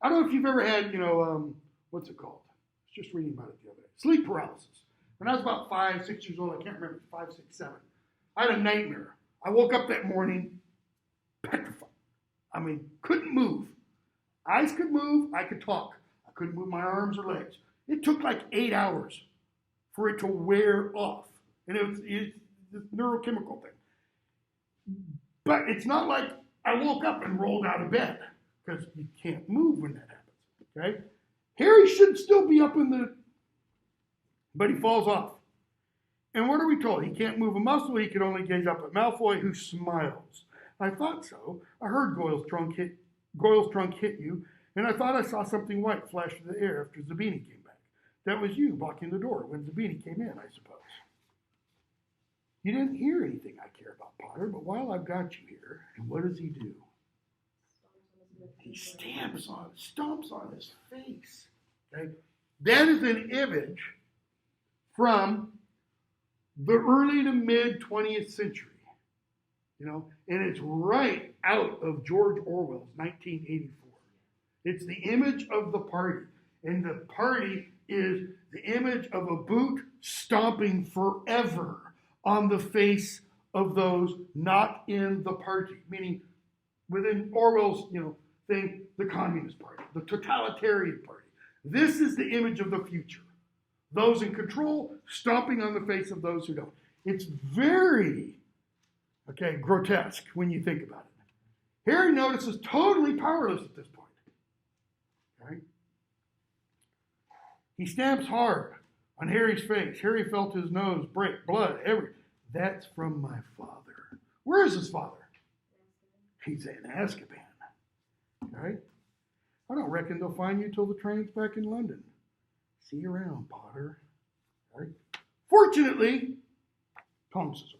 I don't know if you've ever had, what's it called? I was just reading about it the other day. Sleep paralysis. When I was about 5, 6 years old, I can't remember, 5, 6, 7. I had a nightmare. I woke up that morning petrified. I mean, couldn't move. Eyes could move, I could talk. I couldn't move my arms or legs. It took like 8 hours for it to wear off. And it's this neurochemical thing. But it's not like I woke up and rolled out of bed. because you can't move when that happens. Okay? Harry should still be up in the, but he falls off. And what are we told? He can't move a muscle. He can only gaze up at Malfoy, who smiles. I thought so. I heard Goyle's trunk hit you, and I thought I saw something white flash through the air after Zabini came back. That was you blocking the door when Zabini came in, I suppose. You didn't hear anything I care about, Potter, but while I've got you here, and what does he do? He stomps on his face. Okay? That is an image from the early to mid 20th century. And it's right out of George Orwell's 1984. It's the image of the party. And the party is the image of a boot stomping forever on the face of those not in the party. Meaning, within Orwell's, thing, the Communist Party, the totalitarian party. This is the image of the future. Those in control stomping on the face of those who don't. It's very, grotesque when you think about it. Harry notices totally powerless at this point. Okay? He stamps hard on Harry's face. Harry felt his nose break, blood, everything. That's from my father. Where is his father? He's in Azkaban. Okay? I don't reckon they'll find you till the train's back in London. See you around, Potter. Okay? Fortunately, Tonks is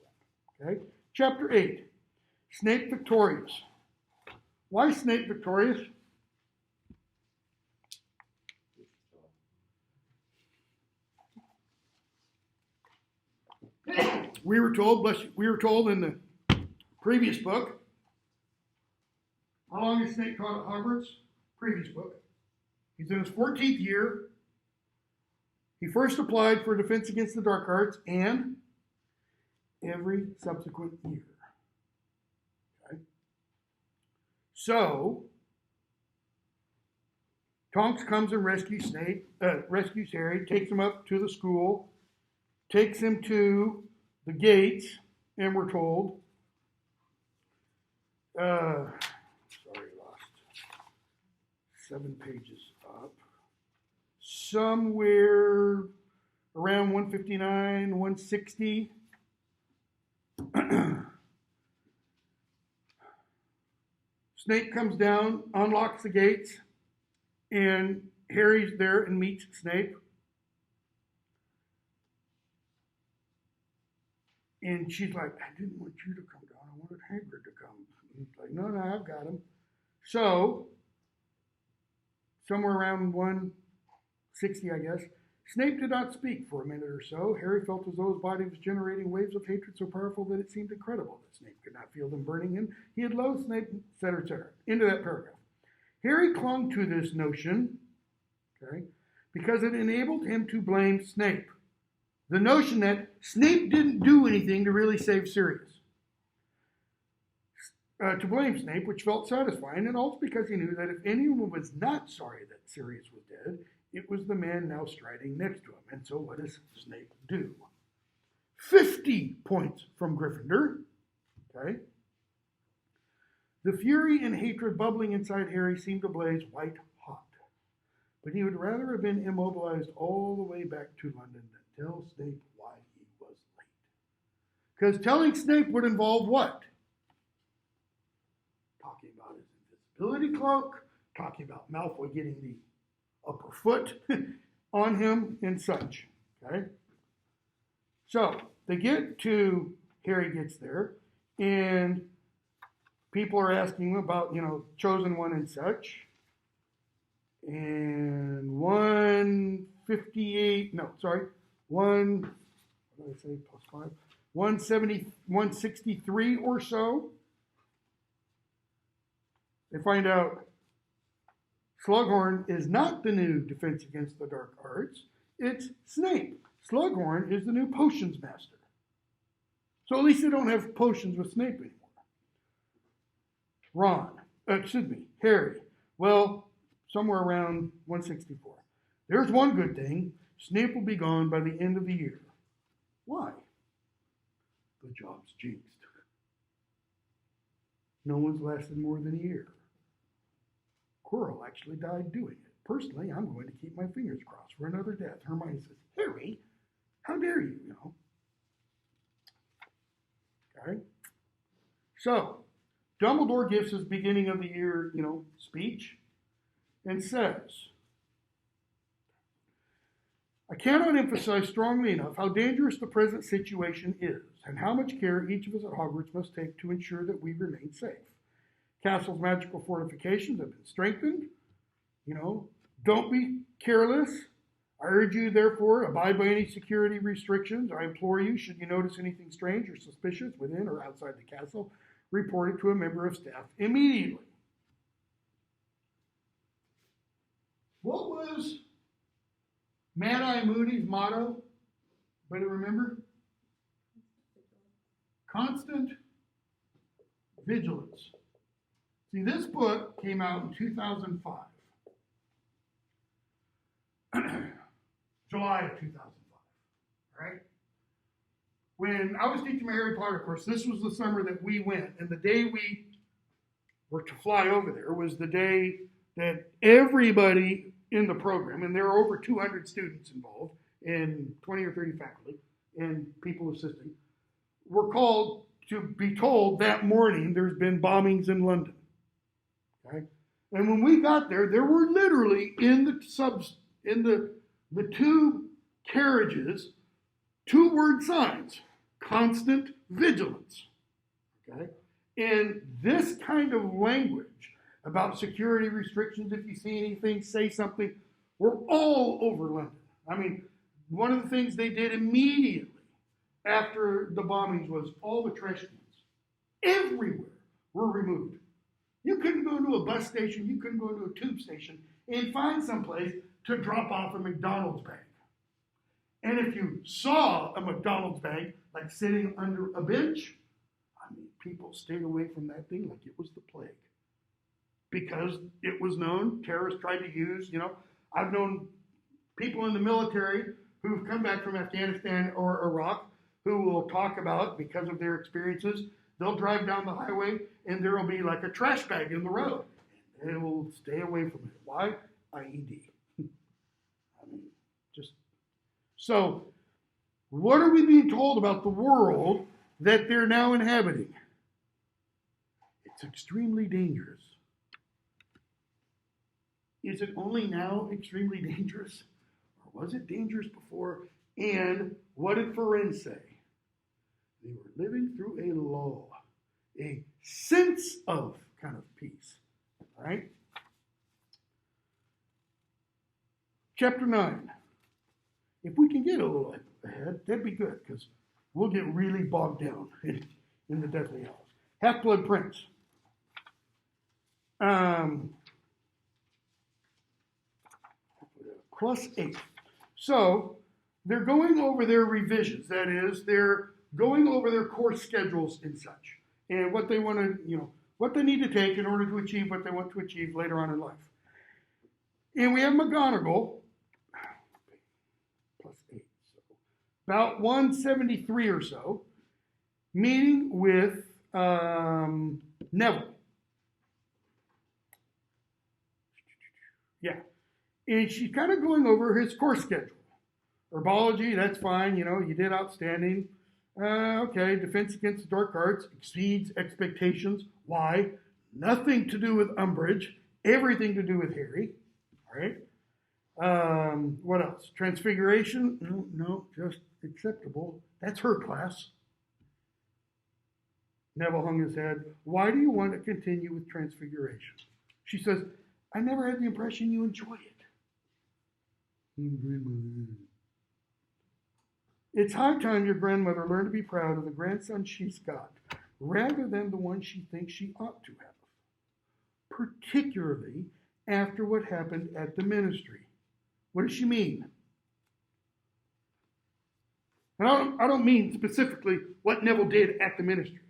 around. Okay? Chapter 8. Snape victorious. Why Snape victorious? We were told in the previous book. How long has Snape taught at Hogwarts? Previous book. He's in his 14th year. He first applied for Defense Against the Dark Arts and every subsequent year. Okay? So, Tonks comes and rescues Harry, takes him up to the school, takes him to the gates, and we're told, lost 7 pages up. Somewhere around 159, 160. Snape comes down, unlocks the gates, and Harry's there and meets Snape. And she's like, I didn't want you to come down. I wanted Hagrid to come. And he's like, no, I've got him. So, somewhere around 160, I guess, Snape did not speak for a minute or so. Harry felt as though his body was generating waves of hatred so powerful that it seemed incredible that Snape could not feel them burning him. He had loathed Snape, etc. Into that paragraph. Harry clung to this notion, because it enabled him to blame Snape. The notion that Snape didn't do anything to really save Sirius. To blame Snape, which felt satisfying, and also because he knew that if anyone was not sorry that Sirius was dead, it was the man now striding next to him. And so what does Snape do? 50 points from Gryffindor. Okay? The fury and hatred bubbling inside Harry seemed to blaze white hot. But he would rather have been immobilized all the way back to London than tell Snape why he was late. Because telling Snape would involve what? Talking about his invisibility cloak, talking about Malfoy getting the upper foot on him and such. Okay? So, they get to, Harry gets there, and people are asking him about, Chosen One and such. And 163 or so. They find out Slughorn is not the new Defense Against the Dark Arts. It's Snape. Slughorn is the new potions master. So at least they don't have potions with Snape anymore. Harry. Well, somewhere around 164. There's one good thing. Snape will be gone by the end of the year. Why? The job's jinxed. No one's lasted more than a year. Quirrell actually died doing it. Personally, I'm going to keep my fingers crossed for another death. Hermione says, Harry, how dare you, Okay. So, Dumbledore gives his beginning of the year, speech and says, I cannot emphasize strongly enough how dangerous the present situation is and how much care each of us at Hogwarts must take to ensure that we remain safe. Castle's magical fortifications have been strengthened. Don't be careless. I urge you, therefore, abide by any security restrictions. I implore you, should you notice anything strange or suspicious within or outside the castle, report it to a member of staff immediately. What was Mad-Eye Moody's motto? Anybody remember? Constant vigilance. See, this book came out in 2005. July of 2005, right? When I was teaching my Harry Potter course, this was the summer that we went, and the day we were to fly over there was the day that everybody in the program, and there are over 200 students involved, and 20 or 30 faculty, and people assisting, were called to be told that morning there's been bombings in London. Okay? And when we got there, there were literally in the two carriages, 2-word signs, constant vigilance. Okay? And this kind of language about security restrictions, if you see anything, say something, were all over London. I mean, one of the things they did immediately after the bombings was all the trash cans everywhere were removed. You couldn't go to a bus station, you couldn't go to a tube station and find someplace to drop off a McDonald's bag. And if you saw a McDonald's bag like sitting under a bench, I mean, people stayed away from that thing like it was the plague. Because it was known, terrorists tried to use, I've known people in the military who've come back from Afghanistan or Iraq who will talk about, because of their experiences, they'll drive down the highway and there will be like a trash bag in the road. And they will stay away from it. Why? IED. So, what are we being told about the world that they're now inhabiting? It's extremely dangerous. Is it only now extremely dangerous? Or was it dangerous before? And what did Ferenc say? They were living through a lull, a sense of kind of peace, right? Chapter 9. If we can get a little ahead, that'd be good, because we'll get really bogged down in the Deathly Hallows. Half-Blood Prince. +8. So they're going over their revisions. That is, they're going over their course schedules and such, and what they want to, what they need to take in order to achieve what they want to achieve later on in life. And we have McGonagall, +8, so about 173 or so, meeting with Neville. Yeah. And she's kind of going over his course schedule. Herbology, that's fine, you did outstanding. Okay, defense against the dark arts exceeds expectations. Why? Nothing to do with Umbridge, everything to do with Harry. All right. What else? Transfiguration? No, just acceptable. That's her class. Neville hung his head. Why do you want to continue with Transfiguration? She says, I never had the impression you enjoy it. It's high time your grandmother learned to be proud of the grandson she's got, rather than the one she thinks she ought to have, particularly after what happened at the ministry. What does she mean? And I don't mean specifically what Neville did at the ministry.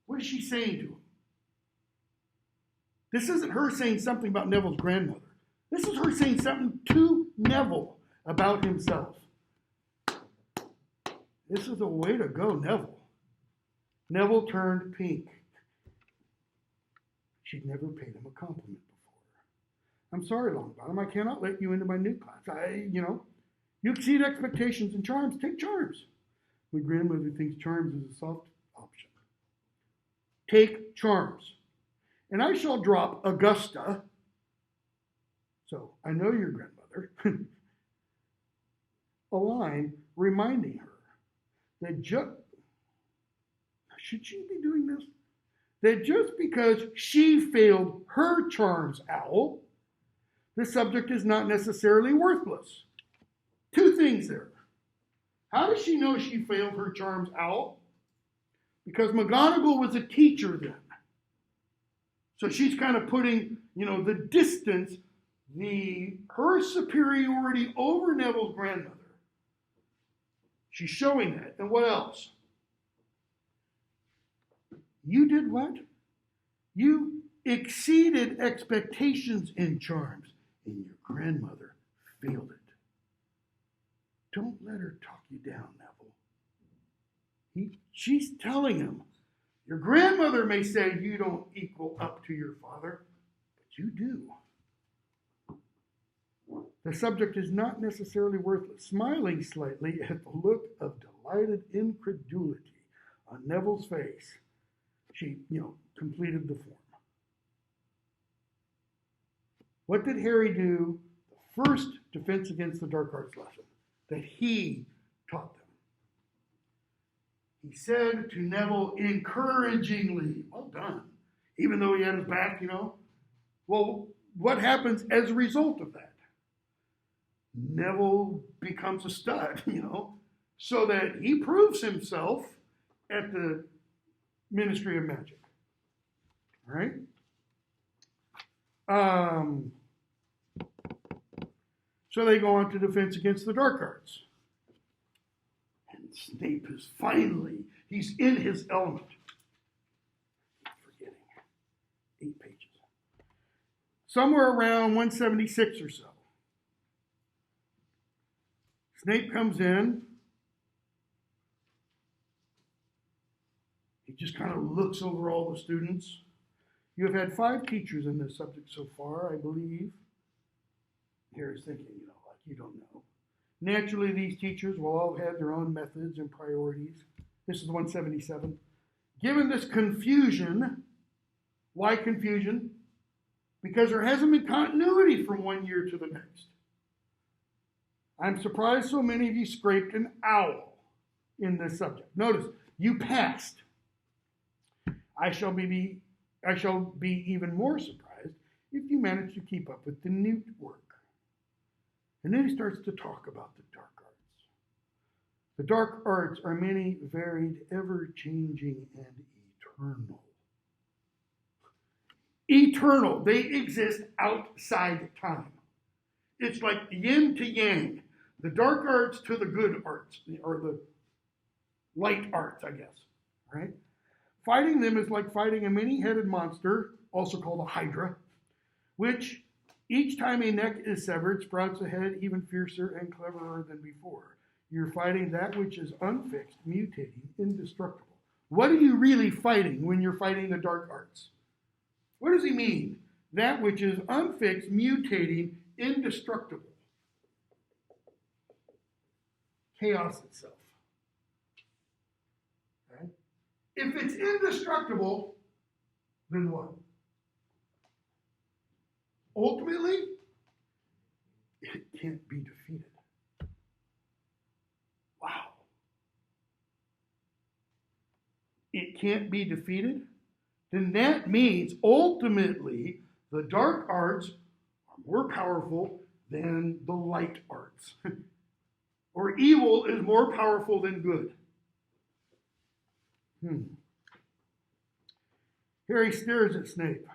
What is she saying to him? This isn't her saying something about Neville's grandmother. This is her saying something to Neville about himself. This is a way to go, Neville. Neville turned pink. She'd never paid him a compliment before. I'm sorry, Longbottom, I cannot let you into my new class. You exceed expectations in charms. Take charms. My grandmother thinks charms is a soft option. Take charms. And I shall drop Augusta. So I know your grandmother. A line reminding her that should she be doing this? That just because she failed her charms, Owl, the subject is not necessarily worthless. Two things there. How does she know she failed her charms, Owl? Because McGonagall was a teacher then. So she's kind of putting, the distance, her superiority over Neville's grandmother. She's showing that. And what else? You did what? You exceeded expectations in charms, and your grandmother failed it. Don't let her talk you down, Neville. She's telling him, your grandmother may say you don't equal up to your father, but you do. The subject is not necessarily worthless, smiling slightly at the look of delighted incredulity on Neville's face. She, completed the form. What did Harry do the first Defense Against the Dark Arts lesson that he taught them? He said to Neville encouragingly, well done, even though he had his back, Well, what happens as a result of that? Neville becomes a stud, so that he proves himself at the Ministry of Magic. All right? So they go on to Defense Against the Dark Arts. And Snape is he's in his element. I'm forgetting. 8 pages. Somewhere around 176 or so. Snape comes in. He just kind of looks over all the students. You have had 5 teachers in this subject so far, I believe. Harry's thinking, you don't know. Naturally, these teachers will all have their own methods and priorities. This is 177. Given this confusion, why confusion? Because there hasn't been continuity from one year to the next. I'm surprised so many of you scraped an owl in this subject. Notice, you passed. I shall be even more surprised if you manage to keep up with the Newt work. And then he starts to talk about the dark arts. The dark arts are many, varied, ever-changing, and eternal. Eternal. They exist outside time. It's like yin to yang. The dark arts to the good arts, or the light arts, I guess. Right? Fighting them is like fighting a many-headed monster, also called a hydra, which each time a neck is severed sprouts a head even fiercer and cleverer than before. You're fighting that which is unfixed, mutating, indestructible. What are you really fighting when you're fighting the dark arts? What does he mean? That which is unfixed, mutating, indestructible. Chaos itself. Okay? If it's indestructible, then what? Ultimately, it can't be defeated. Wow. It can't be defeated? Then that means ultimately the dark arts are more powerful than the light arts. Or evil is more powerful than good. Harry stares at Snape,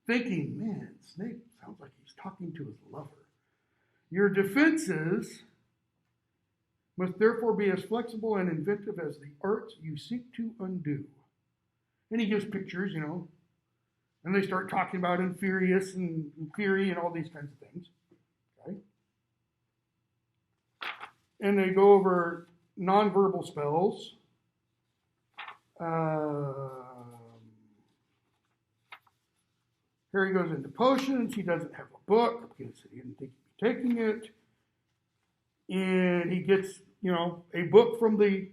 thinking, man, Snape sounds like he's talking to his lover. Your defenses must therefore be as flexible and inventive as the arts you seek to undo. And he gives pictures, and they start talking about Infurious and Fury and all these kinds of things. Okay? And they go over nonverbal spells. Harry goes into potions. He doesn't have a book because he didn't think he'd be taking it. And he gets, a book from the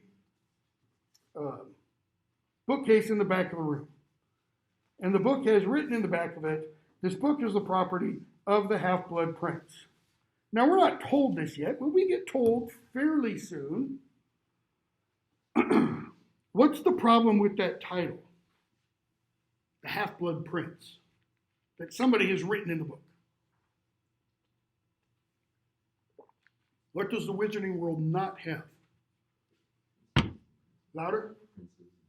bookcase in the back of the room. And the book has written in the back of it, this book is the property of the Half-Blood Prince. Now, we're not told this yet, but we get told fairly soon. What's the problem with that title? The Half-Blood Prince. That somebody has written in the book. What does the wizarding world not have? Louder?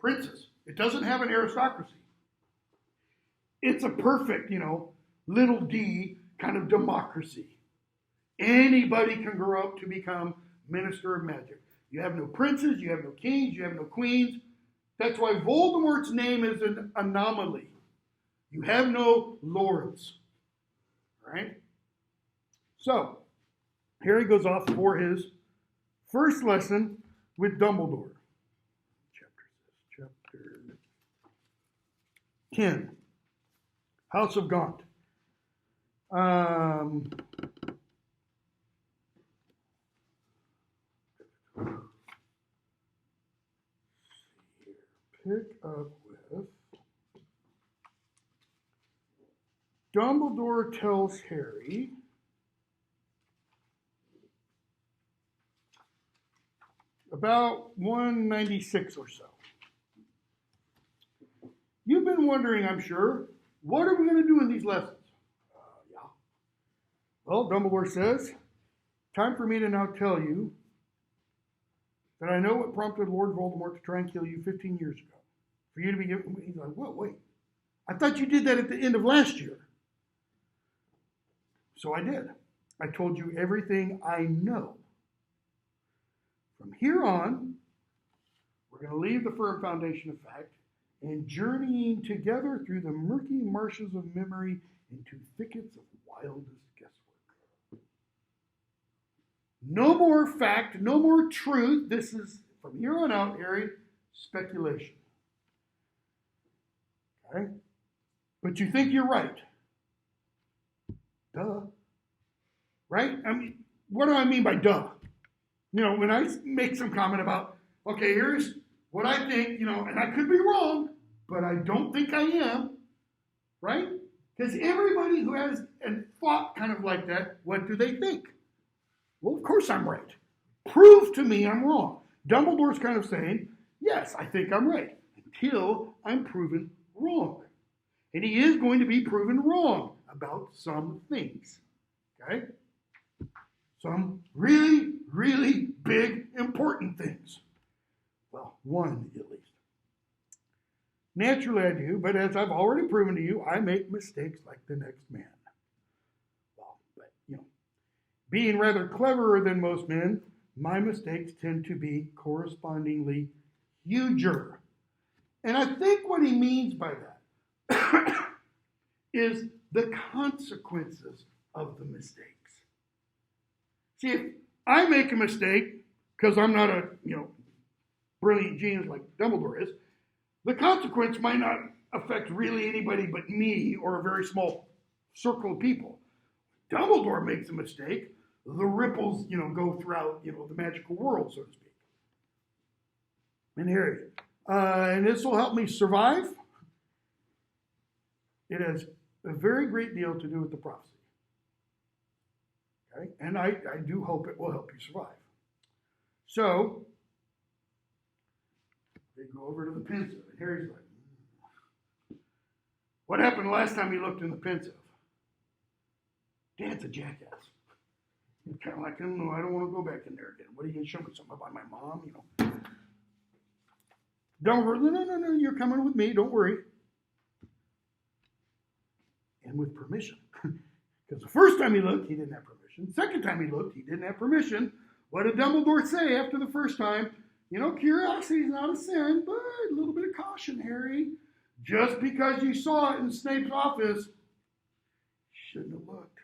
Princes. It doesn't have an aristocracy. It's a perfect, little d kind of democracy. Anybody can grow up to become minister of magic. You have no princes, you have no kings, you have no queens. That's why Voldemort's name is an anomaly. You have no lords. Right? So, Harry goes off for his first lesson with Dumbledore. Chapter 10. House of Gaunt. Pick up with Dumbledore tells Harry about 196 or so. You've been wondering, I'm sure, what are we going to do in these lessons? Yeah. Well, Dumbledore says, time for me to now tell you that I know what prompted Lord Voldemort to try and kill you 15 years ago. For you to be given, he's like, well, wait. I thought you did that at the end of last year. So I did. I told you everything I know. From here on, we're going to leave the firm foundation of fact and journeying together through the murky marshes of memory into thickets of wildest guesswork. No more fact, no more truth. This is, from here on out, Harry, speculation. Okay? But you think you're right. Duh. Right? I mean, what do I mean by duh? When I make some comment about, okay, here's what I think, and I could be wrong, but I don't think I am, right? Because everybody who has a thought kind of like that, what do they think? Well, of course I'm right. Prove to me I'm wrong. Dumbledore's kind of saying, yes, I think I'm right, until I'm proven wrong. And he is going to be proven wrong about some things, okay? Some really, really big, important things. Well, one at least. Naturally I do, but as I've already proven to you, I make mistakes like the next man. Well, but, being rather cleverer than most men, my mistakes tend to be correspondingly huger. And I think what he means by that is the consequences of the mistakes. See, if I make a mistake because I'm not a, brilliant genius like Dumbledore is, the consequence might not affect really anybody but me or a very small circle of people. Dumbledore makes a mistake, the ripples, go throughout, the magical world, so to speak. And Harry, and this will help me survive. It has a very great deal to do with the prophecy. Okay? And I do hope it will help you survive. So, they go over to the pensive, and Harry's like, what happened last time he looked in the pensive? Dad's a jackass. He's kind of like, no, I don't want to go back in there again. What are you going to show me something about my mom? Dumbledore, no, you're coming with me, don't worry. And with permission. Because the first time he looked, he didn't have permission. Second time he looked, he didn't have permission. What did Dumbledore say after the first time? Curiosity is not a sin, but a little bit of caution, Harry. Just because you saw it in Snape's office, you shouldn't have looked.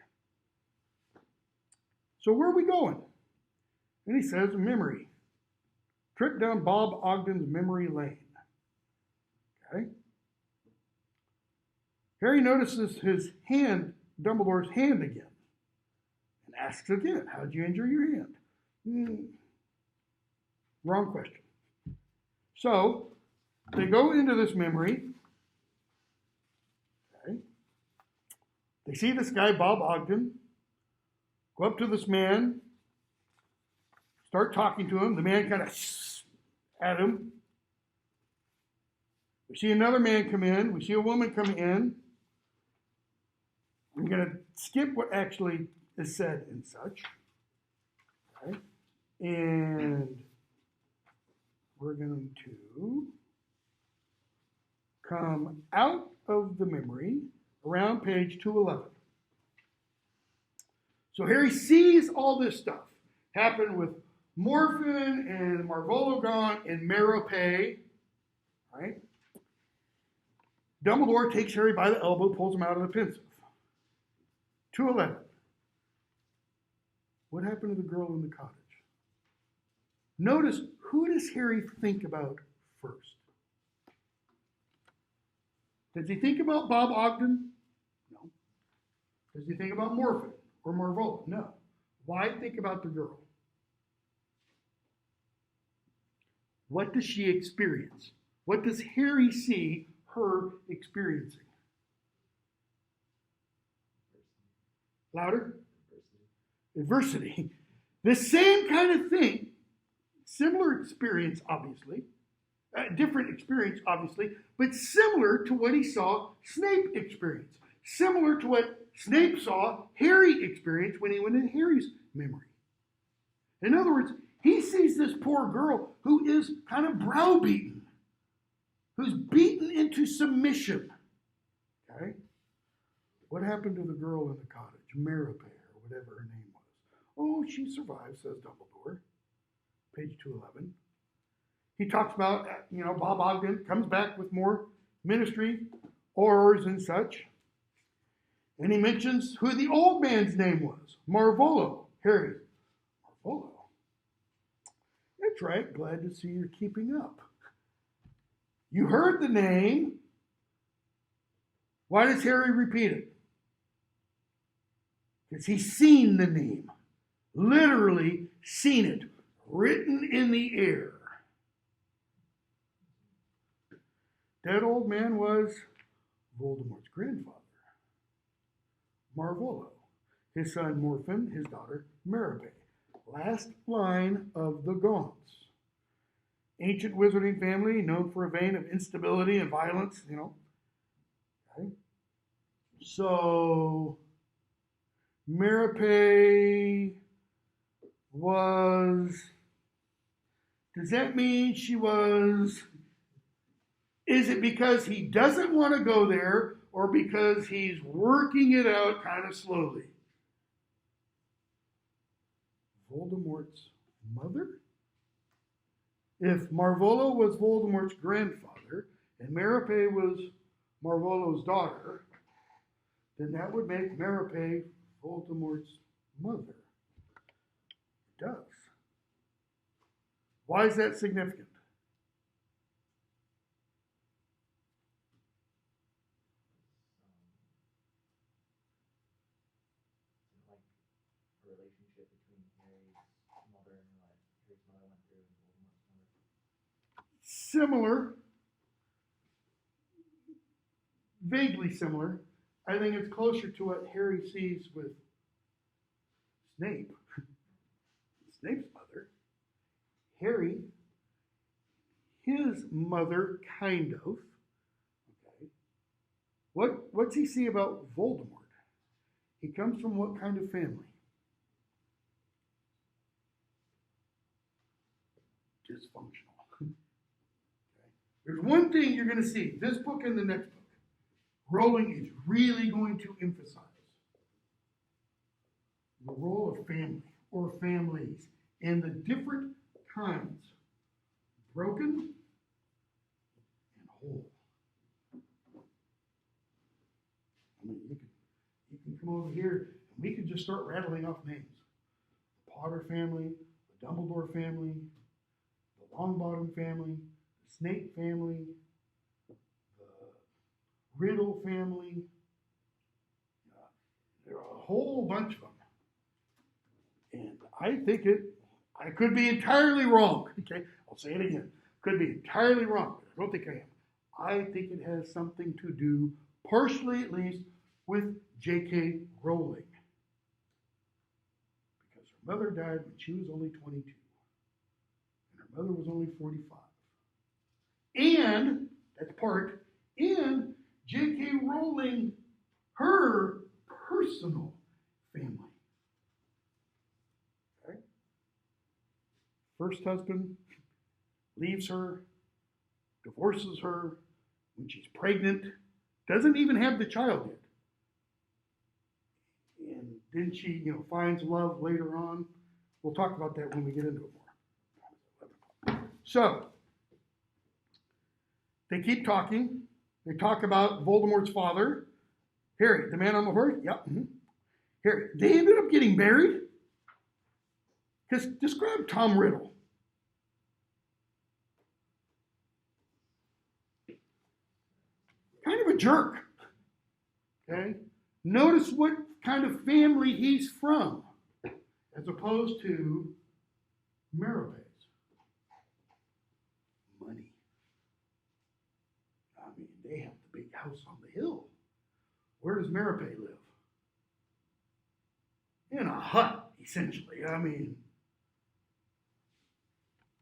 So where are we going? And he says, memory. Trip down Bob Ogden's memory lane. Okay? Harry notices his hand, Dumbledore's hand again, and asks again, how'd you injure your hand? Wrong question. So they go into this memory. Okay. They see this guy, Bob Ogden, go up to this man, start talking to him. The man kind of at him. We see another man come in. We see a woman come in. I'm going to skip what actually is said and such. Okay. And we're going to come out of the memory around page 211. So Harry sees all this stuff happen with Morphin and Marvologon and Merope, right? Dumbledore takes Harry by the elbow, pulls him out of the pensive. 211. What happened to the girl in the cottage? Notice, who does Harry think about first? Does he think about Bob Ogden? No. Does he think about Morphin or Marvolo? No. Why think about the girl? What does she experience? What does Harry see her experiencing? Louder? Adversity. The same kind of thing, similar experience, obviously, different experience, obviously, but similar to what he saw Snape experience. Similar to what Snape saw Harry experience when he went in Harry's memory. In other words, he sees this poor girl who is kind of browbeaten, who's beaten into submission. Okay? What happened to the girl in the cottage, Merope, or whatever her name was? Oh, she survived, says Dumbledore. Page 211. He talks about, Bob Ogden comes back with more ministry, horrors and such. And he mentions who the old man's name was. Marvolo. Harry. Marvolo. That's right. Glad to see you're keeping up. You heard the name. Why does Harry repeat it? Because he's seen the name. Literally seen it. Written in the air. That old man was Voldemort's grandfather. Marvolo. His son Morphin, his daughter Merope. Last line of the Gaunts. Ancient wizarding family, known for a vein of instability and violence, Okay. So, Merope was, does that mean she was, is it because he doesn't want to go there or because he's working it out kind of slowly? Voldemort's mother? If Marvolo was Voldemort's grandfather and Merope was Marvolo's daughter, then that would make Merope Voldemort's mother. It does. Why is that significant? Relationship between Harry's mother and what Harry's mother went through and Voldemort's mother? Similar. Vaguely similar. I think it's closer to what Harry sees with Snape. Snape's mother. Harry, his mother, kind of. Okay. What's he see about Voldemort? He comes from what kind of family? Dysfunctional. Okay. There's one thing you're going to see, this book and the next book. Rowling is really going to emphasize the role of family or families and the different kinds, broken and whole. I mean, you can come over here and we could just start rattling off names. The Potter family, the Dumbledore family, the Longbottom family, the Snape family, the Riddle family. There are a whole bunch of them. And I think I could be entirely wrong. Okay, I'll say it again. Could be entirely wrong, but I don't think I am. I think it has something to do, partially at least, with J.K. Rowling. Because her mother died when she was only 22. And her mother was only 45. And, that's part, and J.K. Rowling, her personal family. Okay? First husband leaves her, divorces her when she's pregnant, doesn't even have the child yet. And then she, finds love later on. We'll talk about that when we get into it more. So, they keep talking. They talk about Voldemort's father, Harry, the man on the horse. Yep. Mm-hmm. Harry. They ended up getting married. Because describe Tom Riddle. Kind of a jerk. Okay? Notice what kind of family he's from, as opposed to Merroway's. Money. I mean, they have the big house on the hill. Where does Merroway live? In a hut, essentially. I mean,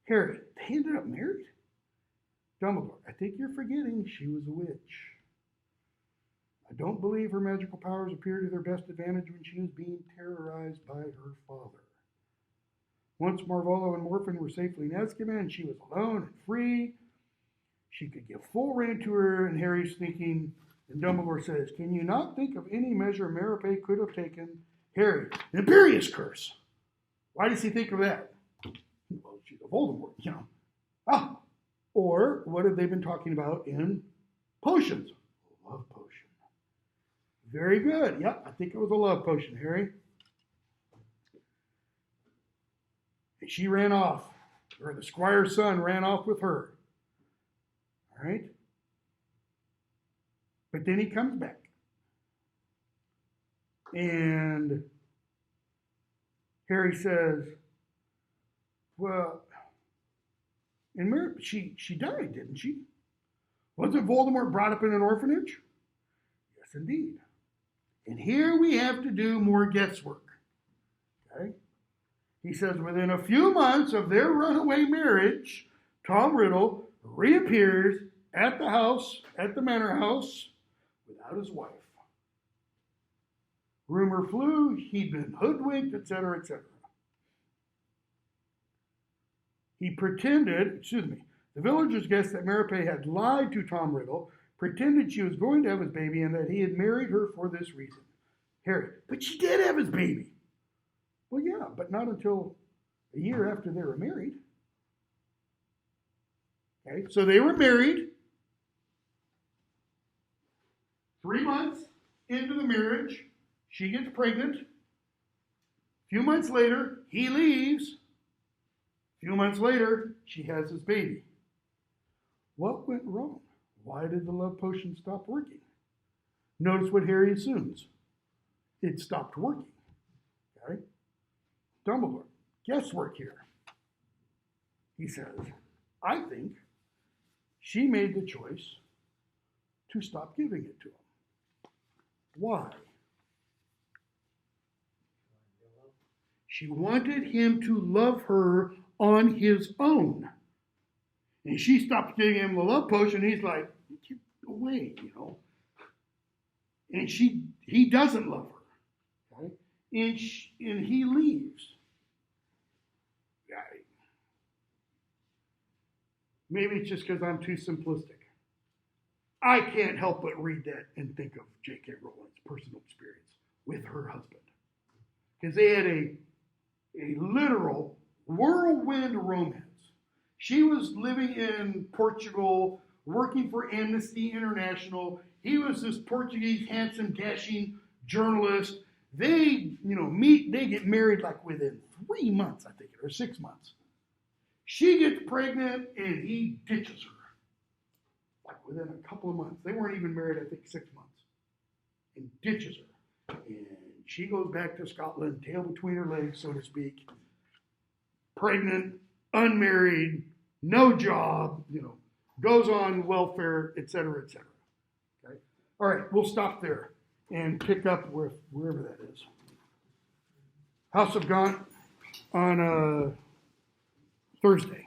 Harry, they ended up married. Dumbledore, I think you're forgetting she was a witch. I don't believe her magical powers appeared to their best advantage when she was being terrorized by her father. Once Marvolo and Morphin were safely in Azkaban, she was alone and free. She could give full rein to her, and Harry's thinking, and Dumbledore says, can you not think of any measure Merroway could have taken? Harry, an Imperius curse. Why does he think of that? Well, she's a Voldemort, Ah, or what have they been talking about in potions? Love potion. Very good. Yep, I think it was a love potion, Harry. And she ran off, or the squire's son ran off with her. All right? But then he comes back. And Harry says, well, and she died, didn't she? Wasn't Voldemort brought up in an orphanage? Yes, indeed. And here we have to do more guesswork. Okay? He says, within a few months of their runaway marriage, Tom Riddle reappears at the house, at the manor house, without his wife. Rumor flew, he'd been hoodwinked, etc., etc. He pretended, the villagers guessed that Merroway had lied to Tom Riddle, pretended she was going to have his baby, and that he had married her for this reason. Harry, but she did have his baby. Well, yeah, but not until a year after they were married. Okay, so they were married. 3 months into the marriage, she gets pregnant. A few months later, he leaves. A few months later, she has his baby. What went wrong? Why did the love potion stop working? Notice what Harry assumes. It stopped working. Okay? Dumbledore, guesswork here. He says, I think she made the choice to stop giving it to him. Why? She wanted him to love her on his own. And she stopped giving him the love potion. He's like, get away, And he doesn't love her. Okay? And he leaves. Maybe it's just because I'm too simplistic. I can't help but read that and think of J.K. Rowling's personal experience with her husband. Because they had a literal whirlwind romance. She was living in Portugal, working for Amnesty International. He was this Portuguese, handsome, dashing journalist. They, meet, they get married like within 3 months, I think, or 6 months. She gets pregnant and he ditches her. like within a couple of months. They weren't even married, I think, 6 months. And ditches her. And she goes back to Scotland, tail between her legs, so to speak. Pregnant, unmarried, no job, goes on welfare, et cetera, et cetera. Okay? All right, we'll stop there and pick up wherever that is. House of Gaunt on Thursday.